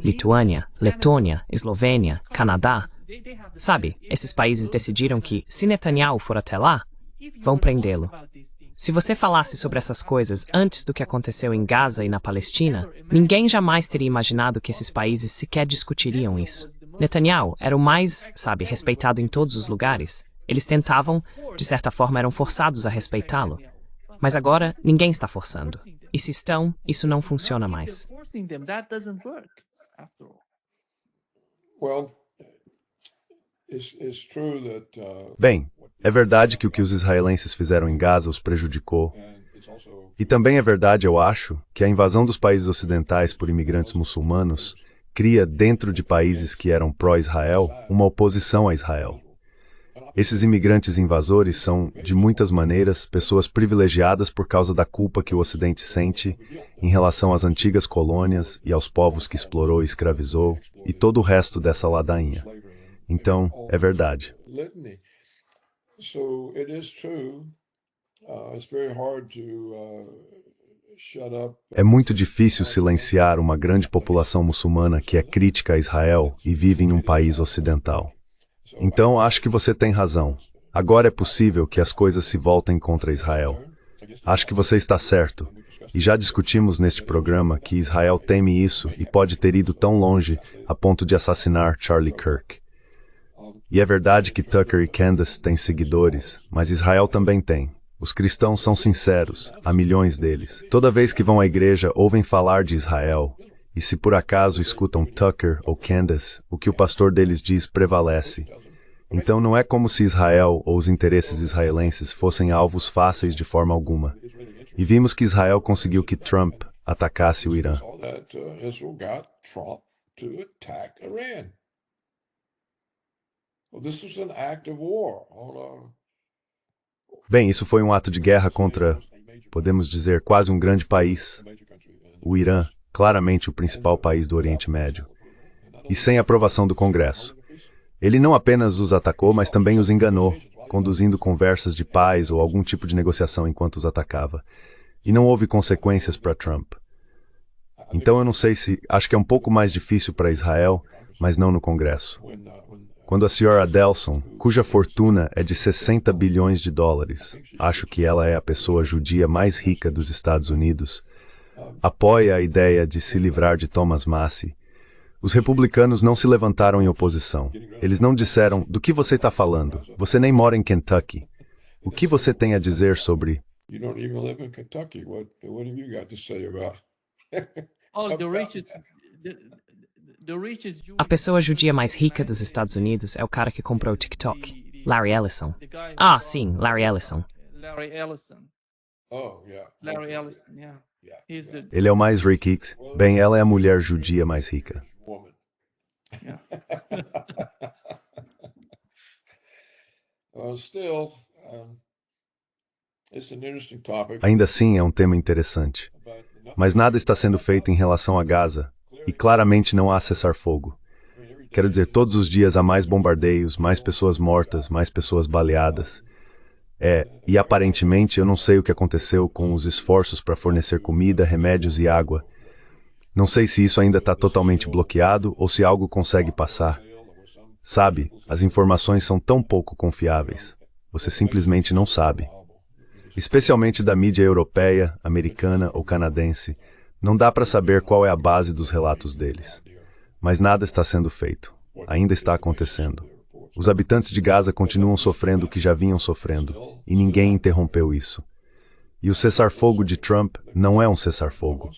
Lituânia, Letônia, Eslovênia, Canadá. Sabe, esses países decidiram que, se Netanyahu for até lá, vão prendê-lo. Se você falasse sobre essas coisas antes do que aconteceu em Gaza e na Palestina, ninguém jamais teria imaginado que esses países sequer discutiriam isso. Netanyahu era o mais, respeitado em todos os lugares. Eles tentavam, de certa forma, eram forçados a respeitá-lo. Mas agora, ninguém está forçando. E se estão, isso não funciona mais. Bem, é verdade que o que os israelenses fizeram em Gaza os prejudicou. E também é verdade, eu acho, que a invasão dos países ocidentais por imigrantes muçulmanos cria, dentro de países que eram pró-Israel, uma oposição a Israel. Esses imigrantes invasores são, de muitas maneiras, pessoas privilegiadas por causa da culpa que o Ocidente sente em relação às antigas colônias e aos povos que explorou e escravizou, e todo o resto dessa ladainha. Então, é verdade. É muito difícil silenciar uma grande população muçulmana que é crítica a Israel e vive em um país ocidental. Então, acho que você tem razão. Agora é possível que as coisas se voltem contra Israel. Acho que você está certo. E já discutimos neste programa que Israel teme isso e pode ter ido tão longe a ponto de assassinar Charlie Kirk. E é verdade que Tucker e Candace têm seguidores, mas Israel também tem. Os cristãos são sinceros, há milhões deles. Toda vez que vão à igreja, ouvem falar de Israel. E se por acaso escutam Tucker ou Candace, o que o pastor deles diz prevalece. Então não é como se Israel ou os interesses israelenses fossem alvos fáceis de forma alguma. E vimos que Israel conseguiu que Trump atacasse o Irã. Bem, isso foi um ato de guerra contra, podemos dizer, quase um grande país. O Irã, claramente o principal país do Oriente Médio. E sem aprovação do Congresso. Ele não apenas os atacou, mas também os enganou, conduzindo conversas de paz ou algum tipo de negociação enquanto os atacava. E não houve consequências para Trump. Então eu não sei se... Acho que é um pouco mais difícil para Israel, mas não no Congresso. Quando a senhora Adelson, cuja fortuna é de 60 bilhões de dólares, acho que ela é a pessoa judia mais rica dos Estados Unidos, apoia a ideia de se livrar de Thomas Massie, Os republicanos não se levantaram em oposição. Eles não disseram, do que você está falando? Você nem mora em Kentucky. O que você tem a dizer sobre... You don't even live in Kentucky. What have you got to say about? Oh, the richest A pessoa judia mais rica dos Estados Unidos é o cara que comprou o TikTok, Larry Ellison. Ah, sim, Larry Ellison. Larry Ellison. Oh, yeah. Larry Ellison, yeah. He's the Ele é o mais rico. Bem, ela é a mulher judia mais rica. woman. yeah. Well, still, it's an interesting topic. Ainda assim, é um tema interessante. Mas nada está sendo feito em relação a Gaza, e claramente não há cessar-fogo. Quero dizer, todos os dias há mais bombardeios, mais pessoas mortas, mais pessoas baleadas. E aparentemente eu não sei o que aconteceu com os esforços para fornecer comida, remédios e água. Não sei se isso ainda está totalmente bloqueado ou se algo consegue passar. Sabe, as informações são tão pouco confiáveis. Você simplesmente não sabe. Especialmente da mídia europeia, americana ou canadense, não dá para saber qual é a base dos relatos deles. Mas nada está sendo feito. Ainda está acontecendo. Os habitantes de Gaza continuam sofrendo o que já vinham sofrendo, e ninguém interrompeu isso. E o cessar-fogo de Trump não é um cessar-fogo.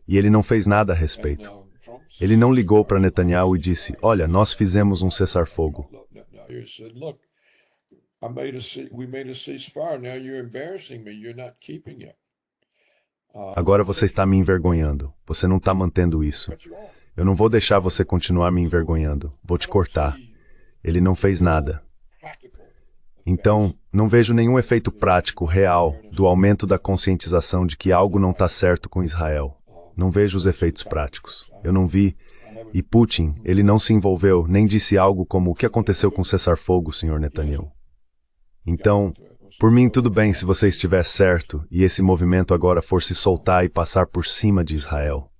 E ele não fez nada a respeito. Ele não ligou para Netanyahu e disse, olha, nós fizemos um cessar-fogo. He said, look, we made a ceasefire. Now you're embarrassing me. You're not keeping it. Agora você está me envergonhando. Você não está mantendo isso. Eu não vou deixar você continuar me envergonhando. Vou te cortar. Ele não fez nada. Então, não vejo nenhum efeito prático, real, do aumento da conscientização de que algo não está certo com Israel. Não vejo os efeitos práticos. Eu não vi. E Putin, ele não se envolveu, nem disse algo como o que aconteceu com o cessar-fogo, Sr. Netanyahu. Então, por mim tudo bem se você estiver certo e esse movimento agora for se soltar e passar por cima de Israel.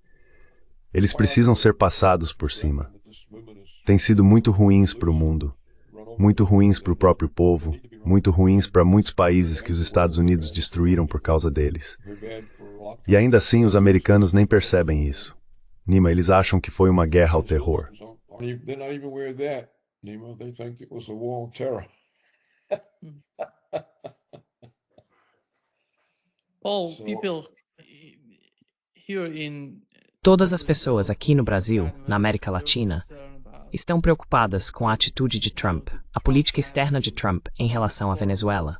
Eles precisam ser passados por cima. Têm sido muito ruins para o mundo, muito ruins para o próprio povo, muito ruins para muitos países que os Estados Unidos destruíram por causa deles. E ainda assim os americanos nem percebem isso. Nima, eles acham que foi uma guerra ao terror. They're not even aware of that, Nemo. They think it was a war on terror. Paul, So- people here in Todas as pessoas aqui no Brasil, na América Latina, estão preocupadas com a atitude de Trump, a política externa de Trump em relação à Venezuela.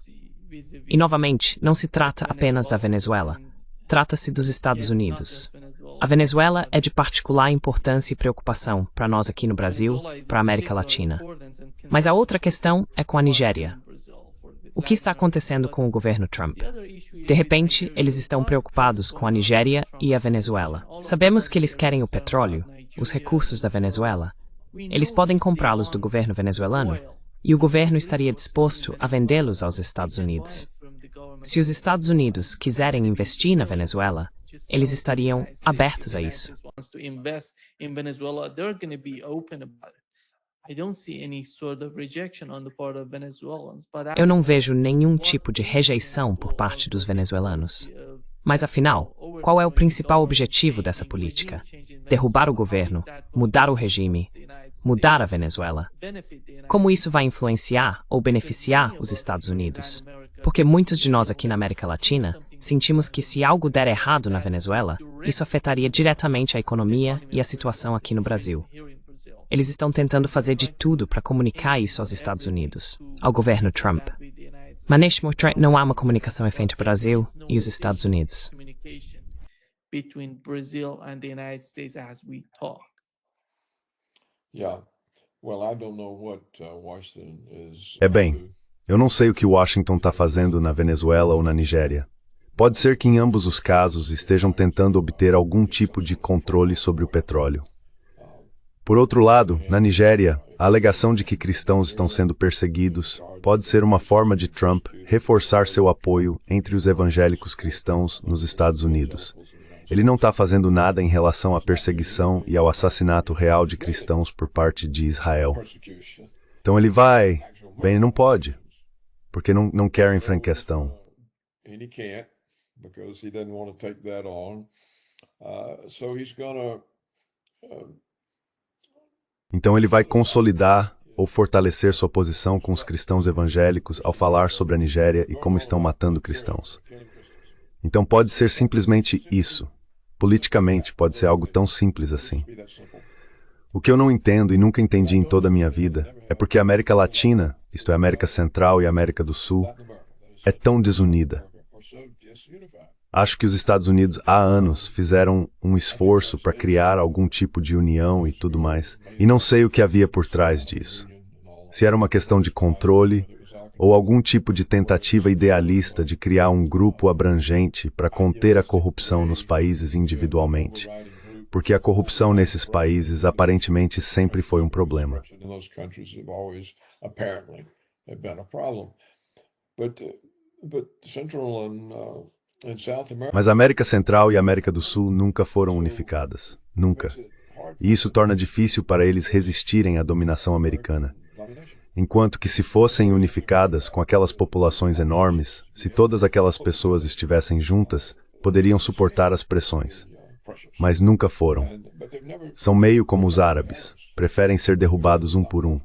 E, novamente, não se trata apenas da Venezuela. Trata-se dos Estados Unidos. A Venezuela é de particular importância e preocupação para nós aqui no Brasil, para a América Latina. Mas a outra questão é com a Nigéria. O que está acontecendo com o governo Trump? De repente, eles estão preocupados com a Nigéria e a Venezuela. Sabemos que eles querem o petróleo, os recursos da Venezuela. Eles podem comprá-los do governo venezuelano, e o governo estaria disposto a vendê-los aos Estados Unidos. Se os Estados Unidos quiserem investir na Venezuela, eles estariam abertos a isso. Eu não vejo nenhum tipo de rejeição por parte dos venezuelanos. Mas afinal, qual é o principal objetivo dessa política? Derrubar o governo, mudar o regime, mudar a Venezuela. Como isso vai influenciar ou beneficiar os Estados Unidos? Porque muitos de nós aqui na América Latina sentimos que se algo der errado na Venezuela, isso afetaria diretamente a economia e a situação aqui no Brasil. Eles estão tentando fazer de tudo para comunicar isso aos Estados Unidos, ao governo Trump. Mas neste momento não há uma comunicação entre o Brasil e os Estados Unidos. Yeah. Well, I don't know what Washington is. Bem, eu não sei o que Washington está fazendo na Venezuela ou na Nigéria. Pode ser que em ambos os casos estejam tentando obter algum tipo de controle sobre o petróleo. Por outro lado, na Nigéria, a alegação de que cristãos estão sendo perseguidos pode ser uma forma de Trump reforçar seu apoio entre os evangélicos cristãos nos Estados Unidos. Ele não está fazendo nada em relação à perseguição e ao assassinato real de cristãos por parte de Israel. Então ele vai... Bem, não pode, porque não quer enfrentar questão. And he can't because he doesn't want to take that on. So he's going to Então ele vai consolidar ou fortalecer sua posição com os cristãos evangélicos ao falar sobre a Nigéria e como estão matando cristãos. Então pode ser simplesmente isso. Politicamente pode ser algo tão simples assim. O que eu não entendo e nunca entendi em toda a minha vida é porque a América Latina, isto é, a América Central e a América do Sul, é tão desunida. Acho que os Estados Unidos há anos fizeram um esforço para criar algum tipo de união e tudo mais, e não sei o que havia por trás disso. Se era uma questão de controle ou algum tipo de tentativa idealista de criar um grupo abrangente para conter a corrupção nos países individualmente, porque a corrupção nesses países aparentemente sempre foi um problema. Mas a América Central e a América do Sul nunca foram unificadas. Nunca. E isso torna difícil para eles resistirem à dominação americana. Enquanto que se fossem unificadas com aquelas populações enormes, se todas aquelas pessoas estivessem juntas, poderiam suportar as pressões. Mas nunca foram. São meio como os árabes. Preferem ser derrubados um por um.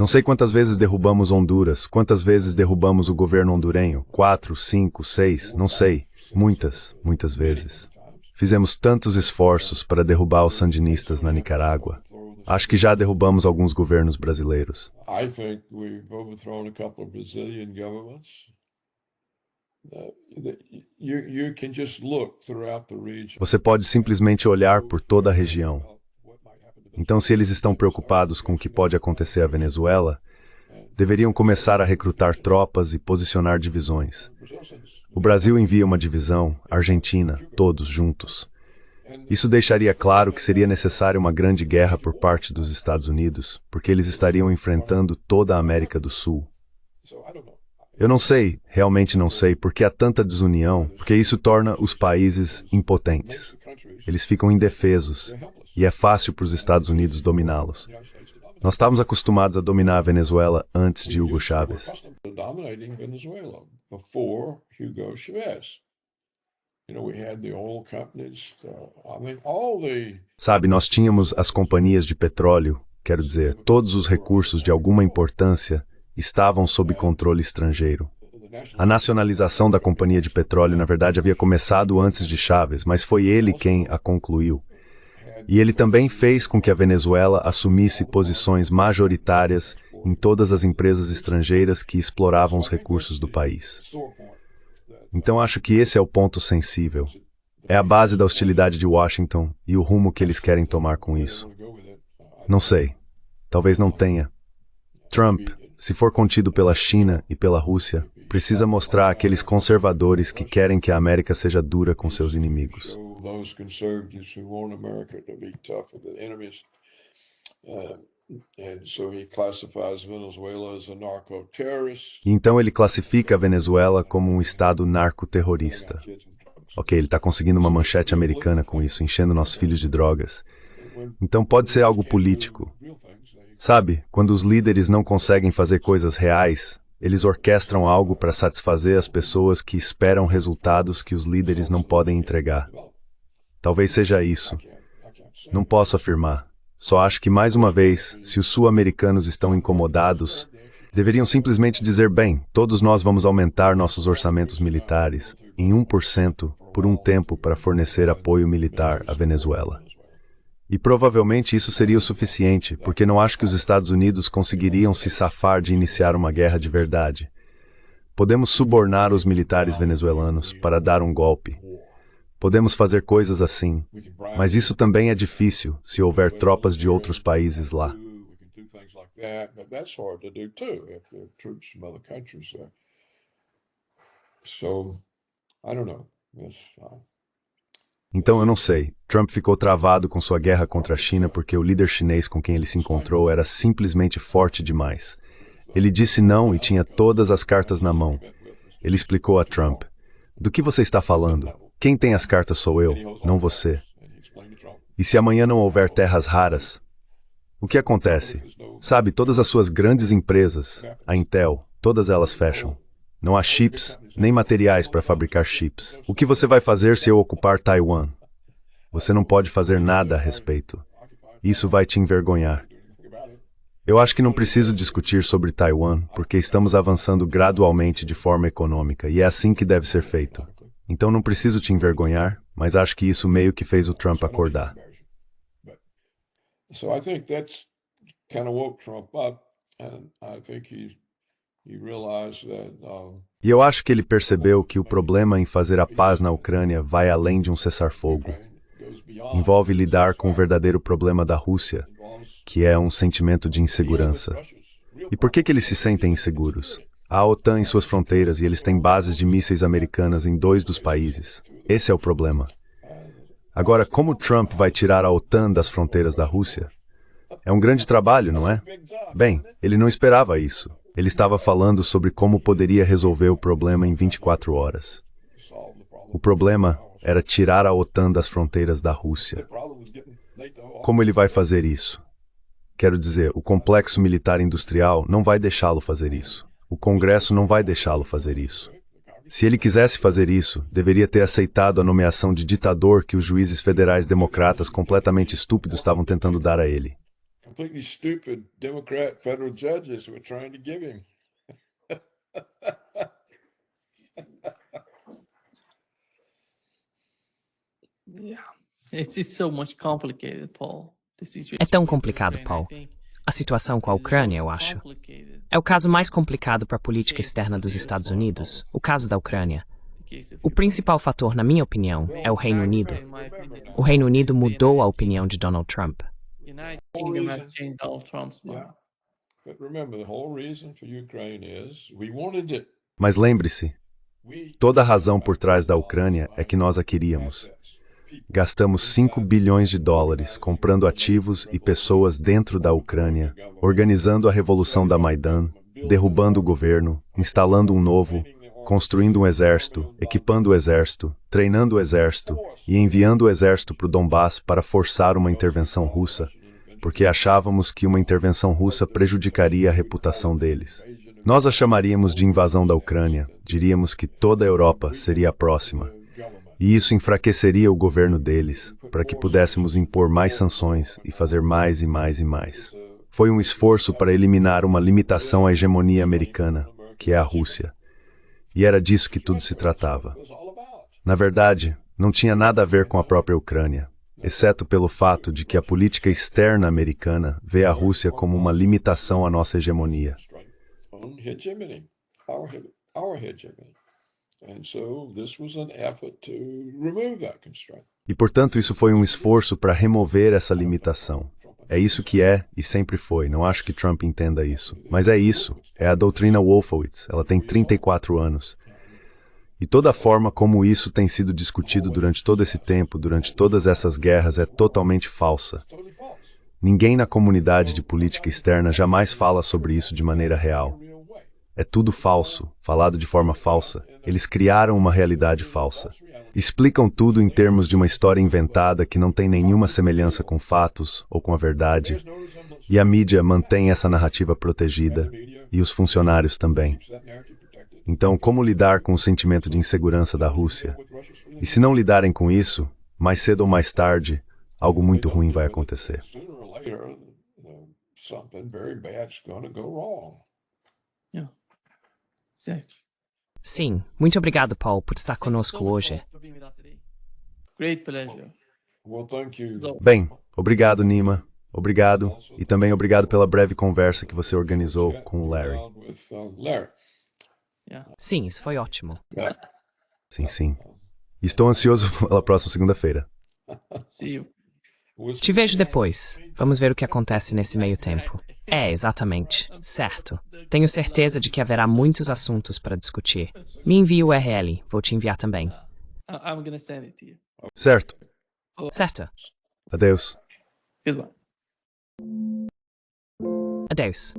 Não sei quantas vezes derrubamos Honduras, quantas vezes derrubamos o governo hondurenho. 4, 5, 6, não sei. Muitas, muitas vezes. Fizemos tantos esforços para derrubar os sandinistas na Nicarágua. Acho que já derrubamos alguns governos brasileiros. Você pode simplesmente olhar por toda a região. Então, se eles estão preocupados com o que pode acontecer à Venezuela, deveriam começar a recrutar tropas e posicionar divisões. O Brasil envia uma divisão, a Argentina, todos juntos. Isso deixaria claro que seria necessária uma grande guerra por parte dos Estados Unidos, porque eles estariam enfrentando toda a América do Sul. Eu não sei, realmente não sei, porque há tanta desunião, porque isso torna os países impotentes. Eles ficam indefesos. E é fácil para os Estados Unidos dominá-los. Nós estávamos acostumados a dominar a Venezuela antes de Hugo Chávez. Sabe, nós tínhamos as companhias de petróleo, quero dizer, todos os recursos de alguma importância estavam sob controle estrangeiro. A nacionalização da companhia de petróleo, na verdade, havia começado antes de Chávez, mas foi ele quem a concluiu. E ele também fez com que a Venezuela assumisse posições majoritárias em todas as empresas estrangeiras que exploravam os recursos do país. Então acho que esse é o ponto sensível. É a base da hostilidade de Washington e o rumo que eles querem tomar com isso. Não sei. Talvez não tenha. Trump, se for contido pela China e pela Rússia, precisa mostrar àqueles conservadores que querem que a América seja dura com seus inimigos. E então ele classifica a Venezuela como um estado narcoterrorista. Ok, ele está conseguindo uma manchete americana com isso, enchendo nossos filhos de drogas. Então pode ser algo político. Sabe, quando os líderes não conseguem fazer coisas reais, eles orquestram algo para satisfazer as pessoas que esperam resultados que os líderes não podem entregar. Talvez seja isso. Não posso afirmar. Só acho que, mais uma vez, se os sul-americanos estão incomodados, deveriam simplesmente dizer, bem, todos nós vamos aumentar nossos orçamentos militares em 1% por um tempo para fornecer apoio militar à Venezuela. E provavelmente isso seria o suficiente, porque não acho que os Estados Unidos conseguiriam se safar de iniciar uma guerra de verdade. Podemos subornar os militares venezuelanos para dar um golpe. Podemos fazer coisas assim, mas isso também é difícil se houver tropas de outros países lá. Então eu não sei. Trump ficou travado com sua guerra contra a China porque o líder chinês com quem ele se encontrou era simplesmente forte demais. Ele disse não e tinha todas as cartas na mão. Ele explicou a Trump: do que você está falando? Quem tem as cartas sou eu, não você. E se amanhã não houver terras raras? O que acontece? Sabe, todas as suas grandes empresas, a Intel, todas elas fecham. Não há chips, nem materiais para fabricar chips. O que você vai fazer se eu ocupar Taiwan? Você não pode fazer nada a respeito. Isso vai te envergonhar. Eu acho que não preciso discutir sobre Taiwan, porque estamos avançando gradualmente de forma econômica, e é assim que deve ser feito. Então não preciso te envergonhar, mas acho que isso meio que fez o Trump acordar. So I think that's kind of woke Trump up, and I think he realized that E eu acho que ele percebeu que o problema em fazer a paz na Ucrânia vai além de um cessar-fogo. Envolve lidar com o verdadeiro problema da Rússia, que é um sentimento de insegurança. E por que eles se sentem inseguros? Há a OTAN em suas fronteiras e eles têm bases de mísseis americanas em 2 dos países. Esse é o problema. Agora, como Trump vai tirar a OTAN das fronteiras da Rússia? É um grande trabalho, não é? Bem, ele não esperava isso. Ele estava falando sobre como poderia resolver o problema em 24 horas. O problema era tirar a OTAN das fronteiras da Rússia. Como ele vai fazer isso? Quero dizer, o complexo militar industrial não vai deixá-lo fazer isso. O Congresso não vai deixá-lo fazer isso. Se ele quisesse fazer isso, deveria ter aceitado a nomeação de ditador que os juízes federais democratas completamente estúpidos estavam tentando dar a ele. completely stupid Democrat federal judges were trying to give him. Yeah, it's so much complicated, Paul. É tão complicado, Paul. A situação com a Ucrânia, eu acho. É o caso mais complicado para a política externa dos Estados Unidos, o caso da Ucrânia. O principal fator, na minha opinião, é o Reino Unido. O Reino Unido mudou a opinião de Donald Trump. United Kingdom has changed Donald Trump's mind. Yeah. But remember, the whole reason for Ukraine is we wanted it. Mas lembre-se, toda a razão por trás da Ucrânia é que nós a queríamos. Gastamos 5 bilhões de dólares comprando ativos e pessoas dentro da Ucrânia, organizando a revolução da Maidan, derrubando o governo, instalando um novo, construindo um exército, equipando o exército, treinando o exército e enviando o exército para o Donbass para forçar uma intervenção russa, porque achávamos que uma intervenção russa prejudicaria a reputação deles. Nós a chamaríamos de invasão da Ucrânia, diríamos que toda a Europa seria a próxima. E isso enfraqueceria o governo deles, para que pudéssemos impor mais sanções e fazer mais e mais e mais. Foi um esforço para eliminar uma limitação à hegemonia americana, que é a Rússia. E era disso que tudo se tratava. Na verdade, não tinha nada a ver com a própria Ucrânia, exceto pelo fato de que a política externa americana vê a Rússia como uma limitação à nossa hegemonia. E, portanto, isso foi um esforço para remover essa limitação. É isso que é e sempre foi. Não acho que Trump entenda isso. Mas é isso. É a doutrina Wolfowitz. Ela tem 34 anos. E toda a forma como isso tem sido discutido durante todo esse tempo, durante todas essas guerras, é totalmente falsa. Ninguém na comunidade de política externa jamais fala sobre isso de maneira real. É tudo falso, falado de forma falsa. Eles criaram uma realidade falsa. Explicam tudo em termos de uma história inventada que não tem nenhuma semelhança com fatos ou com a verdade. E a mídia mantém essa narrativa protegida, e os funcionários também. Então, como lidar com o sentimento de insegurança da Rússia? E se não lidarem com isso, mais cedo ou mais tarde, algo muito ruim vai acontecer. Sim, muito obrigado, Paul, por estar conosco hoje. Great pleasure. Bem, obrigado, Nima. Obrigado. E também obrigado pela breve conversa que você organizou com o Larry. Sim, isso foi ótimo. Sim, sim. Estou ansioso pela próxima segunda-feira. See you. Te vejo depois. Vamos ver o que acontece nesse meio tempo. É, exatamente. Certo. Tenho certeza de que haverá muitos assuntos para discutir. Me envie o URL. Vou te enviar também. I'm gonna send it to you. Certo. Certo. Adeus. Goodbye. Adeus.